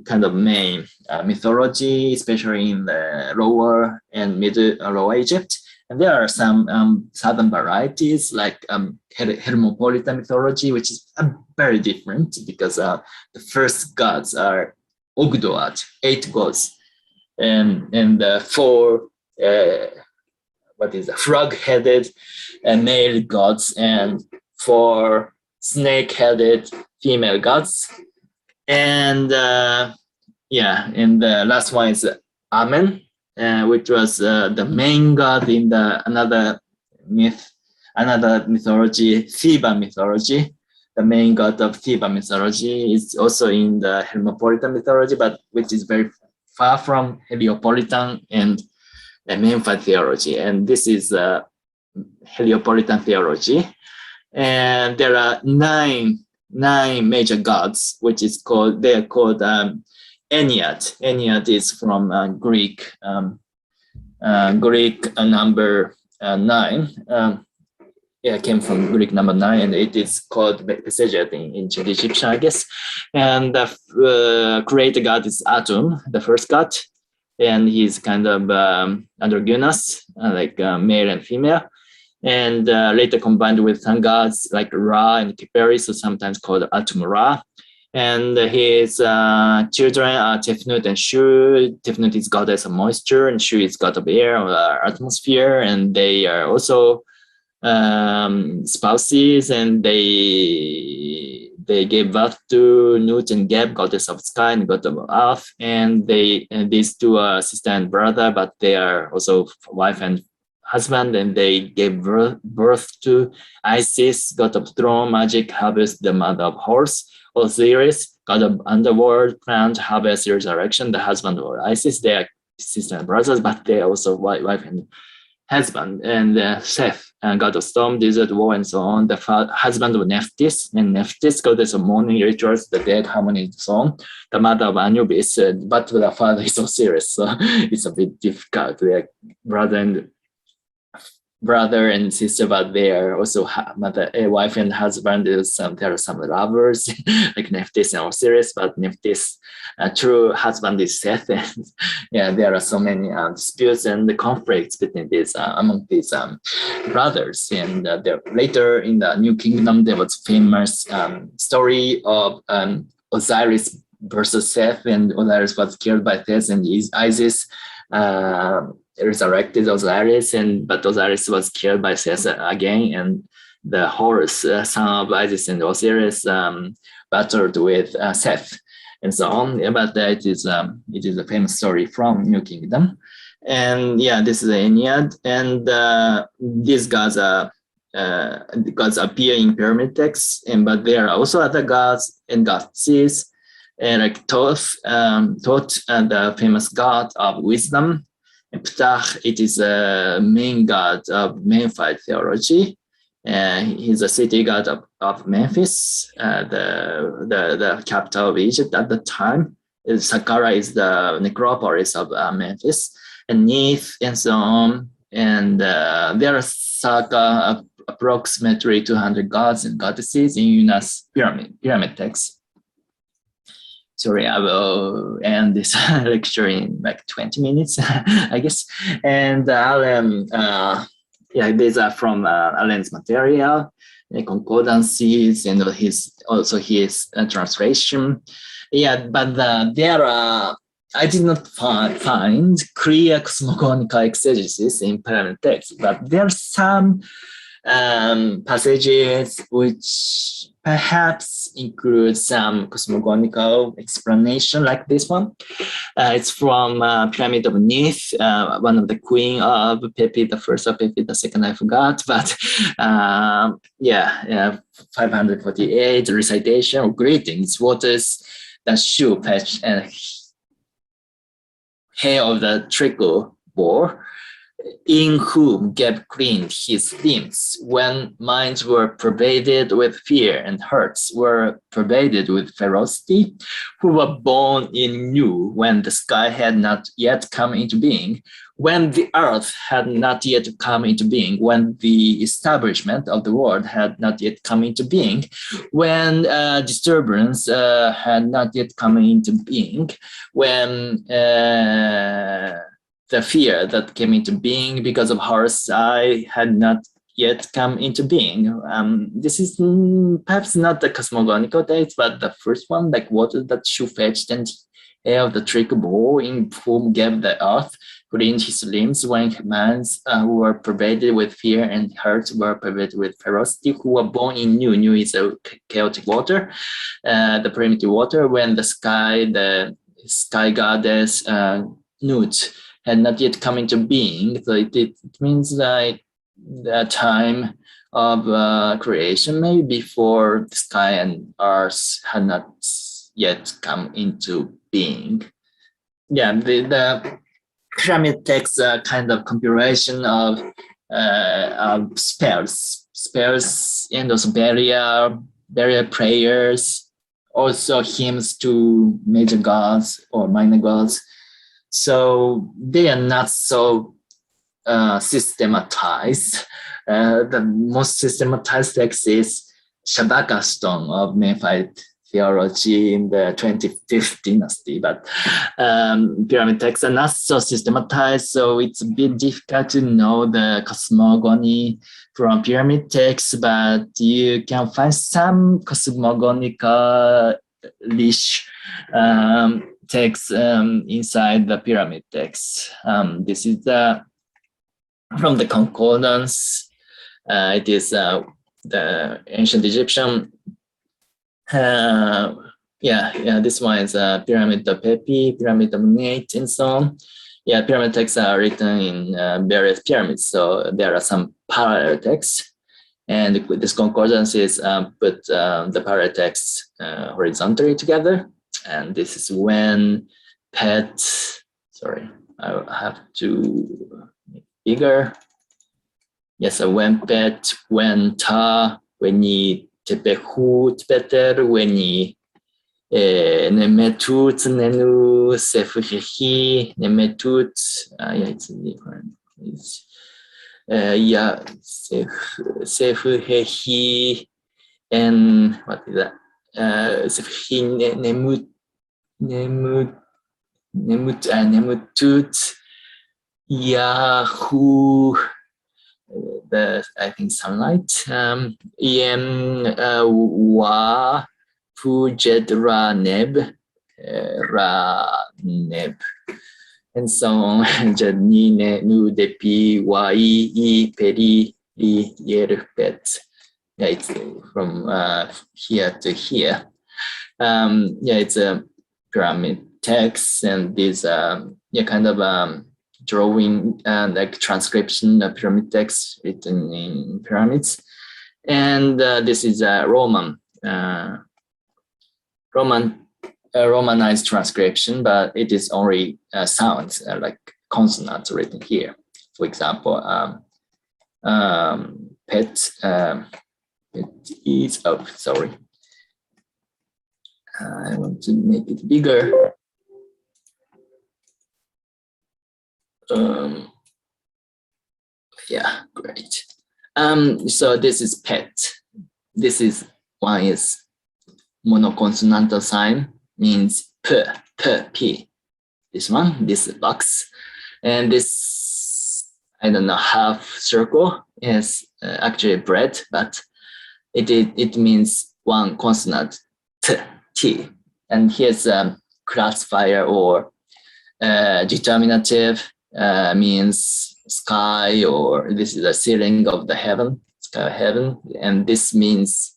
kind of main mythology, especially in the lower and lower Egypt. And there are some southern varieties like Heliopolitan mythology, which is very different because the first gods are Ogdoad, 8 gods, and the 4 frog-headed male gods and 4 snake-headed female gods, and and the last one is Amen, which was the main god in another mythology, Theban mythology. The main god of Theban mythology is also in the Heliopolitan mythology, but which is very far from Heliopolitan and Memphite theology. And this is Heliopolitan theology. And there are nine major gods, which is called, they are called Ennead. Ennead is from Greek number 9. It came from Greek number 9, and it is called Besejet in ancient Egyptian, I guess. And the creator god is Atum, the first god, and he's kind of androgynous, like male and female, and later combined with sun gods like Ra and Khepri, so sometimes called Atum Ra. And his children are Tefnut and Shu. Tefnut is goddess of moisture, and Shu is god of air or atmosphere, and they are also spouses, and they gave birth to Nut and Geb, goddess of sky and god of earth, and these two are sister and brother, but they are also wife and husband, and they gave birth to Isis, god of throne, magic, harvest, the mother of horse. Osiris, god of underworld, plant, harvest, resurrection, the husband of Isis. They are sister and brothers, but they are also wife and husband. And Seth, god of storm, desert, war, and so on. The husband of Nephthys, and Nephthys, goddess of mourning, rituals, the dead, harmony, and so on. The mother of Anubis, but the father is Osiris, so it's a bit difficult. They are brother and sister, but they are also wife and husband. There are some lovers like Nephthys and Osiris, but Nephthys' true husband is Seth. And there are so many disputes and the conflicts between these among these brothers. And later in the New Kingdom, there was famous story of Osiris versus Seth, and Osiris was killed by Seth, and Isis resurrected Osiris, but Osiris was killed by Seth again, and the Horus, son of Isis and Osiris, battled with Seth, and so on. But it is a famous story from New Kingdom, and this is the Ennead, and these gods appear in pyramid texts, but there are also other gods and goddesses, like Thoth, the famous god of wisdom. Ptah, it is a main god of Memphite theology. He's a city god of Memphis, the capital of Egypt at the time. Saqqara is the necropolis of Memphis, and Neith, and so on. And there are circa approximately 200 gods and goddesses in Unas pyramid texts. Sorry, I will end this lecture in like 20 minutes, I guess. And these are from Alan's material, concordances, and his translation. But there are, I did not find clear cosmogonical exegesis in pyramid text, but there are some passages which perhaps include some cosmogonical explanation, like this one. It's from Pyramid of Neith, one of the queen of Pepi the first or Pepi the second, I forgot, but 548 recitation of greetings, waters that shoe fetch and hair of the trickle bore. in whom Geb cleaned his limbs when minds were pervaded with fear and hearts were pervaded with ferocity, who were born in new when the sky had not yet come into being, when the earth had not yet come into being, when the establishment of the world had not yet come into being, when disturbance had not yet come into being, when the fear that came into being because of horse eye had not yet come into being. This is perhaps not the cosmogonical dates, but the first one, like water that should fetched and air of the trick ball in whom gave the earth, cleaned his limbs when minds who were pervaded with fear and hearts were pervaded with ferocity, who were born in new. New is a chaotic water, the primitive water, when the sky goddess Nut had not yet come into being. So it means that the time of creation, maybe before the sky and earth had not yet come into being. Yeah, the pyramid takes a kind of compilation of spells, and also barrier prayers, also hymns to major gods or minor gods. So they are not so systematized. The most systematized text is Shabaka stone of Memphite theology in the 25th dynasty, but pyramid texts are not so systematized, so it's a bit difficult to know the cosmogony from pyramid texts, but you can find some cosmogonical-ish texts inside the pyramid text. This is from the concordance. It is the ancient Egyptian. This one is Pyramid of Pepi, Pyramid of Nate, and so on. Yeah, pyramid texts are written in various pyramids, so there are some parallel texts. And this concordance is put the parallel texts horizontally together. And this is when pet, sorry, I have to make bigger. Yes, when pet, when ta, when ye tepehu, tepeter, when ye nemetut, nenu, sefuhehi, nemetut, it's different. Sefuhehi, and what is that? Sefuhehi, nemutut, Yahoo, I think sunlight. Wa pujedra neb, ra neb, and so on. Janine nu depi wa I peri I yerpet. Yeah, it's from here to here. It's a pyramid text, and this kind of drawing like transcription of pyramid text written in pyramids. And this is a Romanized transcription, but it is only sounds like consonants written here. For example, pet is, oh, sorry. I want to make it bigger. Yeah, great. So this is pet. This is one is monoconsonantal sign, means p, p. This one, this box, and this, I don't know, half circle is actually bread, but it means one consonant, t. And here's a classifier or determinative. Means sky, or this is the ceiling of the heaven, sky of heaven, and this means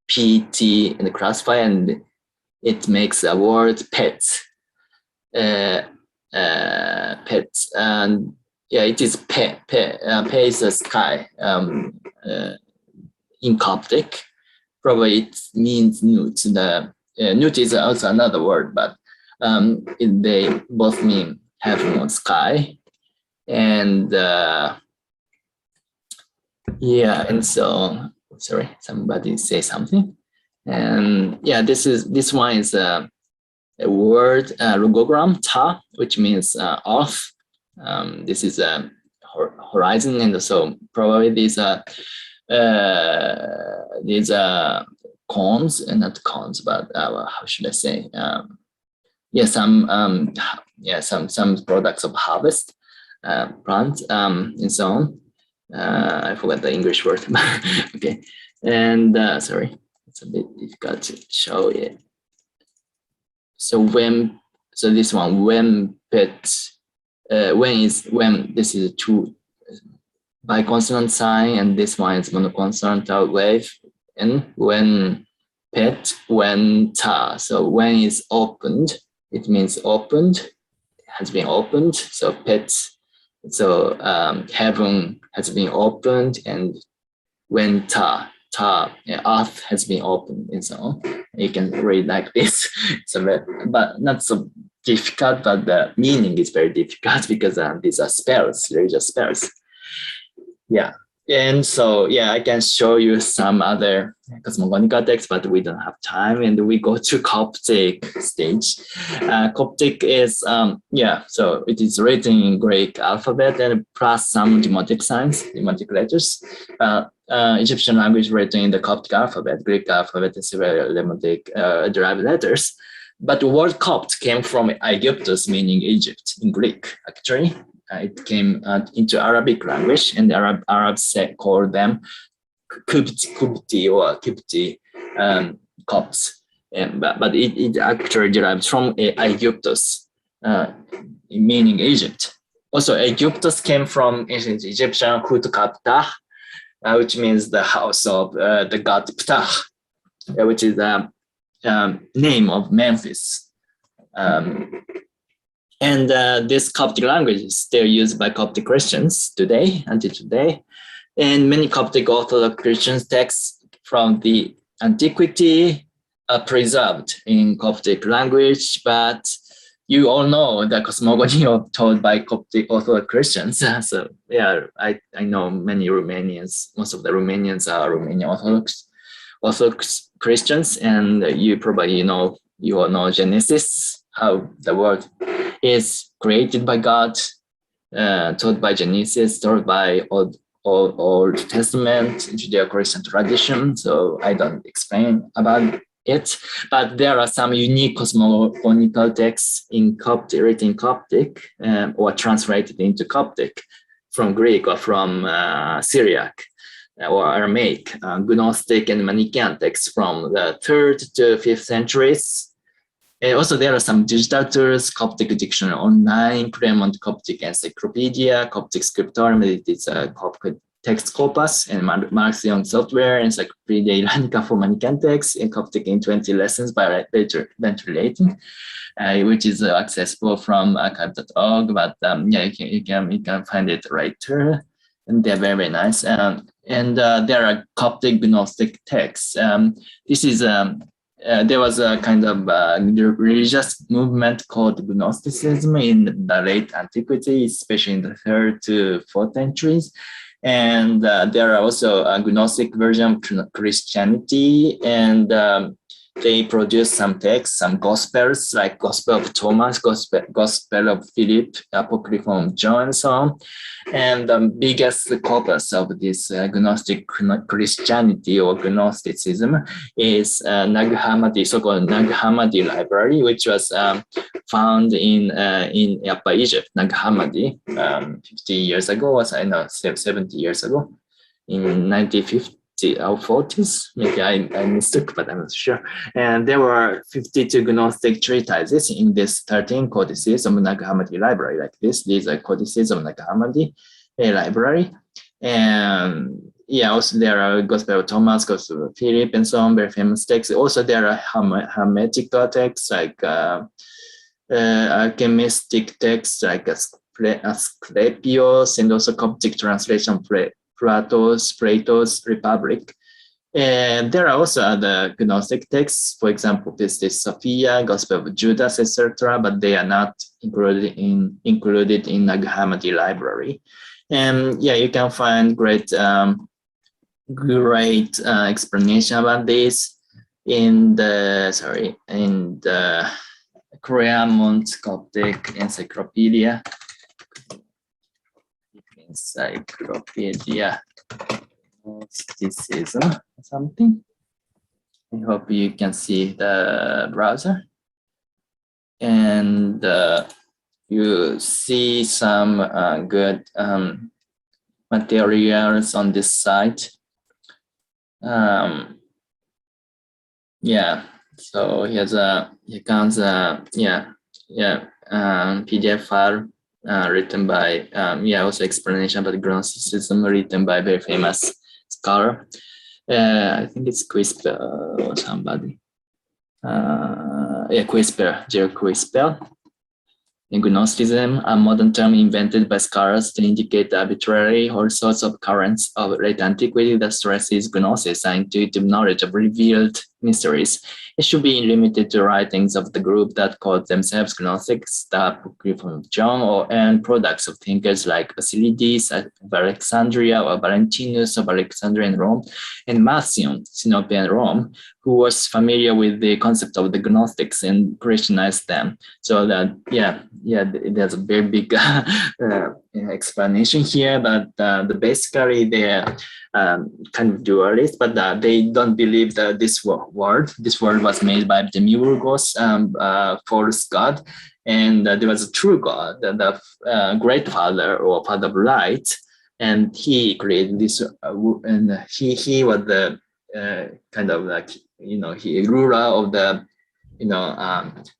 pt in the classifier, and it makes a word pet. Pet, and yeah, it is pe is a sky. In Coptic, probably it means nut. The nut is also another word, but they both mean heaven or sky. And yeah, and so sorry, somebody say something. And yeah, this one is a word logogram ta, which means off. This is a horizon, and so probably these are cones, and not cones, but how should I say? Yeah, some products of harvest, plants, and so on. I forgot the English word. Okay, and sorry, it's a bit difficult to show it. So this one, when this is two biconsonant sign, and this one is monoconsonantal wave, and when ta. So when is opened, it means opened, has been opened. So pet, so heaven has been opened, and when ta, earth has been opened, and so on. You can read like this. So, but not so difficult, but the meaning is very difficult because these are spells, religious spells. Yeah. And so, yeah, I can show you some other cosmogonical texts, but we don't have time, and we go to Coptic stage. Coptic is, so it is written in Greek alphabet and plus some demotic signs, demotic letters. Egyptian language written in the Coptic alphabet. Greek alphabet is very demotic derived letters. But the word Copt came from Aegyptus, meaning Egypt in Greek, actually. It came into Arabic language, and the Arabs called them Kubti or Kipti Copts. But it actually derives from Aegyptus, meaning Egypt. Also, Aegyptus came from ancient Egyptian Hutkaptah, which means the house of the god Ptah, which is the name of Memphis. And this Coptic language is still used by Coptic Christians today, until today. And many Coptic Orthodox Christians texts from the antiquity are preserved in Coptic language, but you all know the cosmogony taught by Coptic Orthodox Christians. So yeah, I know many Romanians, most of the Romanians are Romanian Orthodox Christians, and you probably know, you all know Genesis, how the world is created by God, taught by Genesis, taught by Old Testament, Judeo-Christian tradition. So I don't explain about it, but there are some unique cosmogonical texts in Coptic, written in Coptic, or translated into Coptic from Greek or from Syriac or Aramaic, Gnostic and Manichaean texts from the 3rd to 5th centuries. Also, there are some digital tools, Coptic Dictionary Online, Claremont Coptic Encyclopedia, Coptic Scriptorium, it is a Coptic text corpus, and Marxian software, Encyclopedia Iranica for Manichaean text, and Coptic in 20 lessons by ventilating, which is accessible from archive.org, but yeah, you can find it right here, and they're very, very nice. And there are Coptic Gnostic texts. This is there was a kind of religious movement called Gnosticism in the late antiquity, especially in the 3rd to 4th centuries. And there are also a Gnostic version of Christianity, and they produced some texts, some gospels, like Gospel of Thomas, Gospel of Philip, Apocrypha of John, and so on. And the biggest corpus of this Gnostic Christianity or Gnosticism is Nag Hammadi, so-called Nag Hammadi Library, which was found in Upper Egypt, Nag Hammadi, 50 years ago, or 70 years ago, in 1950. Or 40s, maybe I mistook, but I'm not sure. And there were 52 Gnostic treatises in this 13 codices of Nag Hammadi library, like this. These are codices of Nag Hammadi library. And yeah, also there are Gospel of Thomas, Gospel of Philip, and so on, very famous texts. Also, there are Hermetical texts like alchemistic texts like Asclepios, and also Coptic translation Plato's Republic, And there are also other Gnostic texts, for example, Pistis Sophia, Gospel of Judas, etc., but they are not included in Nag Hammadi library. And yeah, you can find great explanation about this in the Claremont Coptic Encyclopedia. Gnosticism or something. I hope you can see the browser. And you see some good materials on this site. Yeah, so here comes PDF file written by also explanation about Gnosticism written by very famous scholar. I think it's Quisper or somebody. Quisper, Jerry Quisper. Gnosticism, a modern term invented by scholars to indicate arbitrarily all sorts of currents of late antiquity that stresses gnosis and intuitive knowledge of revealed mysteries. It should be limited to writings of the group that called themselves Gnostics, the Apocryphal of John, and products of thinkers like Basilides of Alexandria or Valentinus of Alexandria and Rome, and Marcion, Sinope Rome, who was familiar with the concept of the Gnostics and Christianized them. So that, there's a very big explanation here, but basically they're kind of dualist, but they don't believe that this world was made by Demiurgos, false god, and there was a true god, the great father or father of light, and he created this, and he was the kind of like, he ruler of the,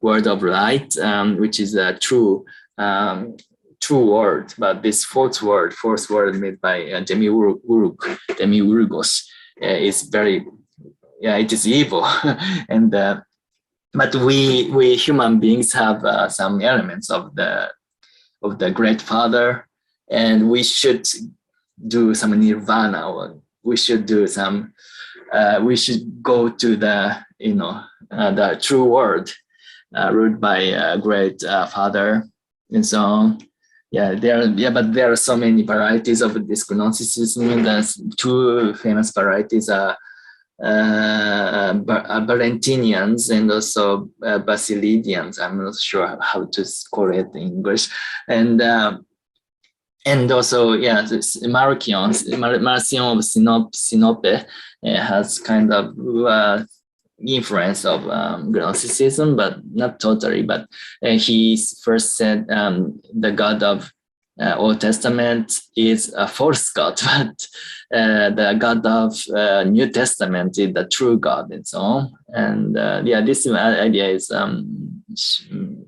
world of light, which is a true world, but this fourth world made by Demiurgos is very, it is evil, and but we human beings have some elements of the great father, and we should do some nirvana, or we should do some. We should go to the the true world, ruled by a great father, and so on. But there are so many varieties of this Gnosticism. There's two famous varieties are Valentinians and also Basilidians. I'm not sure how to call it in English, and also Marcion of Sinope has kind of influence of Gnosticism, but not totally. But he first said the God of Old Testament is a false god, but the God of New Testament is the true God, and so on. And this idea is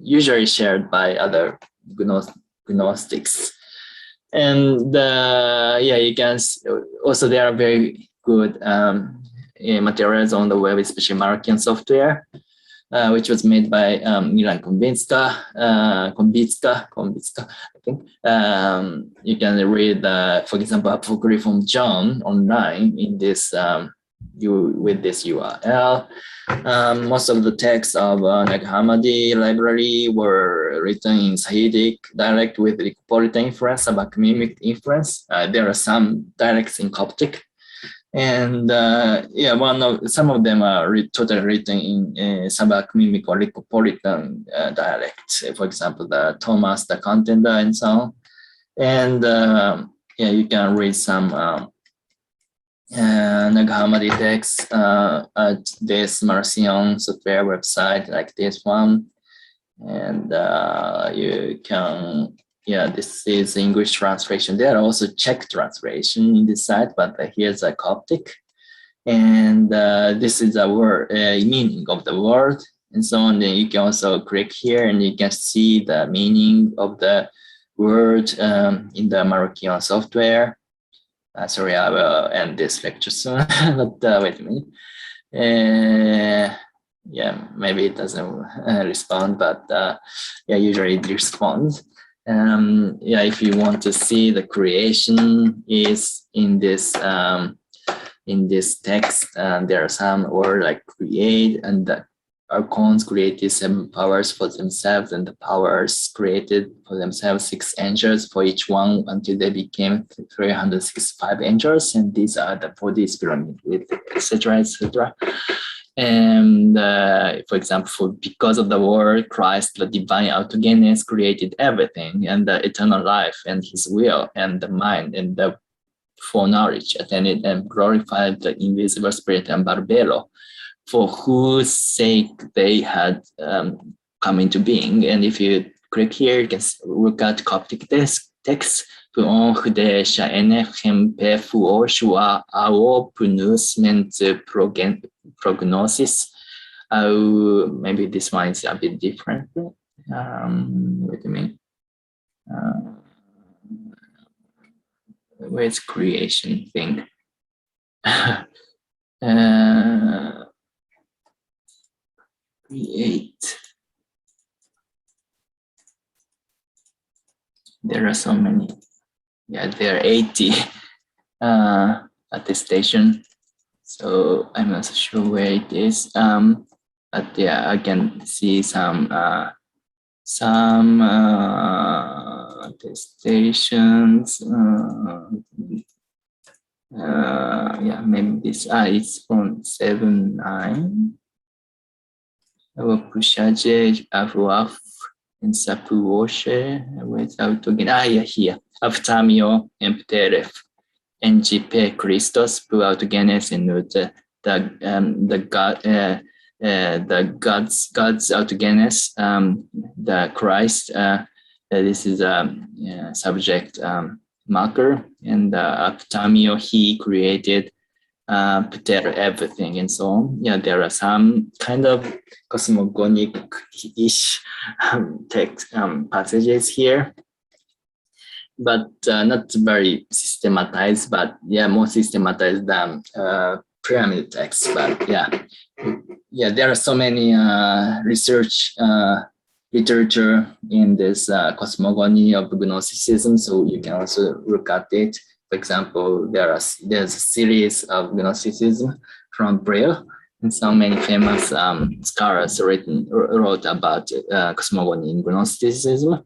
usually shared by other Gnostics. And you can also, there are very good materials on the web, especially Manichaean software, which was made by Milan Konbitska, I think. You can read, for example, Apocryphal John online in this with this URL. Most of the texts of Nag Hammadi library were written in Sahidic dialect with Heliopolitan influence, Sabachthanic influence. There are some dialects in Coptic, and some of them are totally written in Sabachthanic or Heliopolitan dialect. For example, the Thomas the Contender and so on. And you can read some Nag Hammadi text at this Marcion software website, like this one, and you can, this is English translation. There are also Czech translation in this site, but here's a Coptic, and this is a word meaning of the word, and so on. Then you can also click here, and you can see the meaning of the word in the Manichaean software. Sorry, I will end this lecture soon, but wait a minute. Maybe it doesn't respond, but usually it responds. If you want to see the creation is in this in this text. There are some words like create, and the archons created 7 powers for themselves, and the powers created for themselves 6 angels for each one until they became 365 angels. And these are the 40 pyramid, with etc. etc. And for example, because of the word, Christ, the divine autogenes, created everything, and the eternal life, and his will, and the mind, and the foreknowledge, attended and glorified the invisible spirit and Barbelo, for whose sake they had come into being. And if you click here, you can look at Coptic text. Puon hude shaene hempe fuo shua ao punus mentu prognosis. Maybe this one is a bit different. Wait a minute. Where's creation thing? Create. There are so many. Yeah, there are 80 attestation. So I'm not sure where it is. But yeah, I can see some attestations. Yeah, maybe this. It's from 7-9. Pushaje afuaf in Sapuoshe without again. Yeah, here. Aftamio empteref. Engipe Christos puautogenes in the gods autogenes, the Christ. This is a subject marker, and Aftamio, he created everything, and so on. Yeah, there are some kind of cosmogonic-ish text passages here, but not very systematized, but yeah, more systematized than pyramid texts. But yeah, there are so many research literature in this cosmogony of Gnosticism, so you can also look at it. For example, there's a series of Gnosticism from Brill, and so many famous scholars wrote about cosmogony in Gnosticism.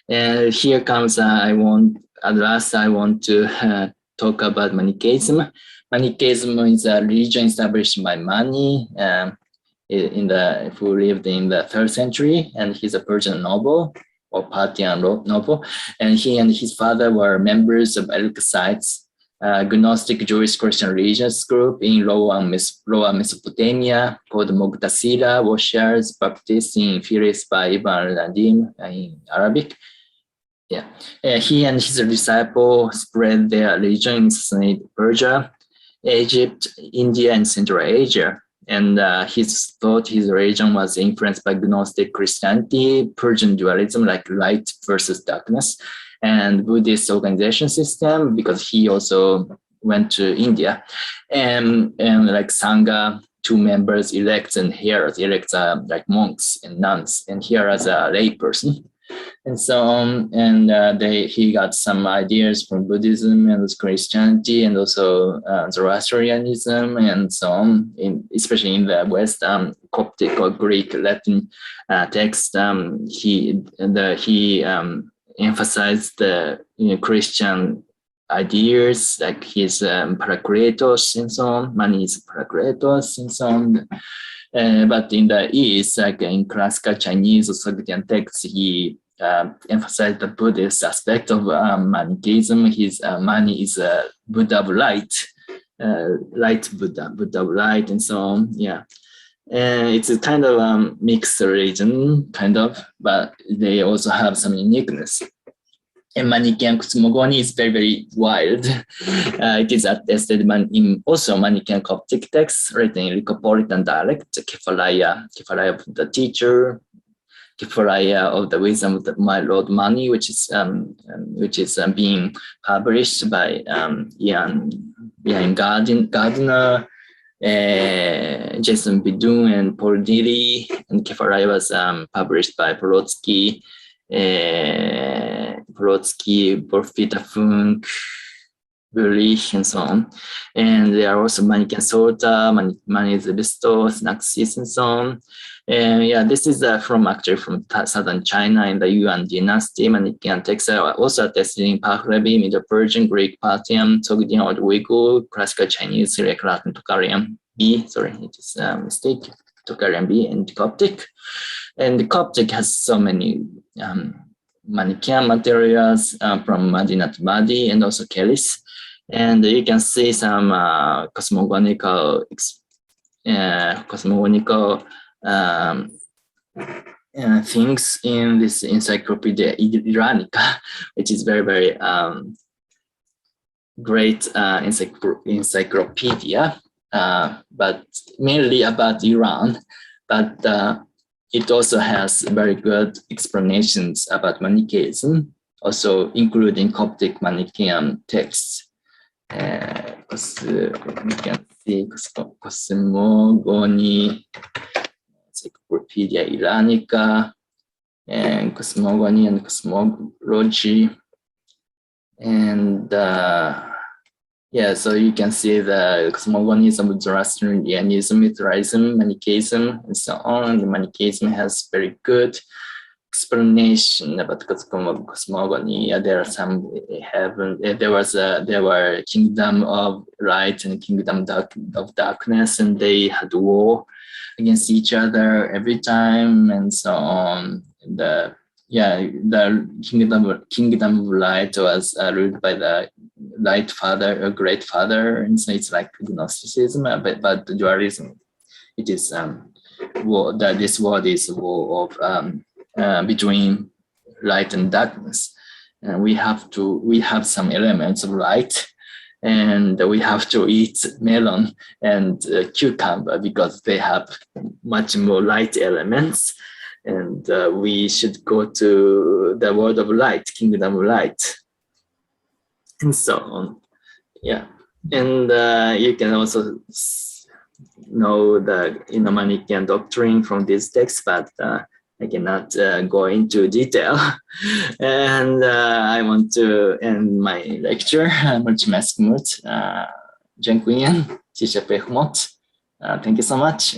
And here comes, I want to talk about Manichaeism. Manichaeism is a religion established by Mani, who lived in the 3rd century, and he's a Persian noble or Parthian noble, and he and his father were members of Elkasites, Gnostic Jewish Christian religious group in Lower Mesopotamia called Muqtasila, Washers, Baptists in Firis by Ibn al-Nadim in Arabic. Yeah, he and his disciple spread their religion in Sassanid Persia, Egypt, India, and Central Asia. And his religion was influenced by Gnostic Christianity, Persian dualism, like light versus darkness, and Buddhist organization system, because he also went to India, and like Sangha, 2 members, elects and heirs. Elects are like monks and nuns, and here as a lay person. And so on, and he got some ideas from Buddhism and Christianity, and also Zoroastrianism, and so on. Especially in the West, Coptic or Greek, Latin text, he emphasized the Christian ideas, like his Parakletos and so on. Mani is Parakletos and so on. But in the East, like in classical Chinese or Sogdian texts, he emphasized the Buddhist aspect of Manichaeism. His Mani is a Buddha of light, light Buddha of light, and so on. Yeah, and it's a kind of mixed religion, kind of, but they also have some uniqueness. And Manichaean Cosmogony is very, very wild. It is attested in also Manichaean Coptic texts written in Heliopolitan dialect, Kephalaya of the teacher, Kephalaya of the wisdom of my Lord Mani, which is being published by Ian Gardner, Jason Bidun, and Paul Dilly, and Kephalaya was published by Polotsky, Porfita Funk, Belief and so on. And there are also Manichaean Sota, Manichaean Naxis and so on. And yeah, this is from southern China in the Yuan dynasty. Manichaean texts are also attested in Pahlavi, Middle Persian, Greek, Parthian, Sogdian, or Uyghur, Classical Chinese, Greek, Latin, Tocharian B. Sorry, it is a mistake. Tocharian B and Coptic. And the Coptic has so many Manichaean materials from Madinat Badi and also Kelis. And you can see some cosmogonical things in this Encyclopedia Iranica, which is very, very great encyclopedia, but mainly about Iran. But it also has very good explanations about Manichaeism, also including Coptic Manichaean texts. You can see Cosmogonia, Encyclopedia Iranica, and Cosmogonia and Cosmology. And yeah, so you can see the Cosmogonism, Zoroastrianism, Mithraism, Manichaeism, and so on. The Manichaeism has very good explanation about Cosmogonia. There are some heaven. There were kingdom of light and kingdom of darkness, and they had war against each other every time, and so on. The kingdom of light was ruled by the light father, a great father, and so it's like Gnosticism, but dualism. It is war. That this world is war of between light and darkness, and we have some elements of light, and we have to eat melon and cucumber because they have much more light elements, and we should go to the world of light, kingdom of light, and so on. Yeah, and you can also know the Manichaean doctrine from this text, but I cannot go into detail. And I want to end my lecture. Mulțumesc mult. Dziękuję. Thank you so much.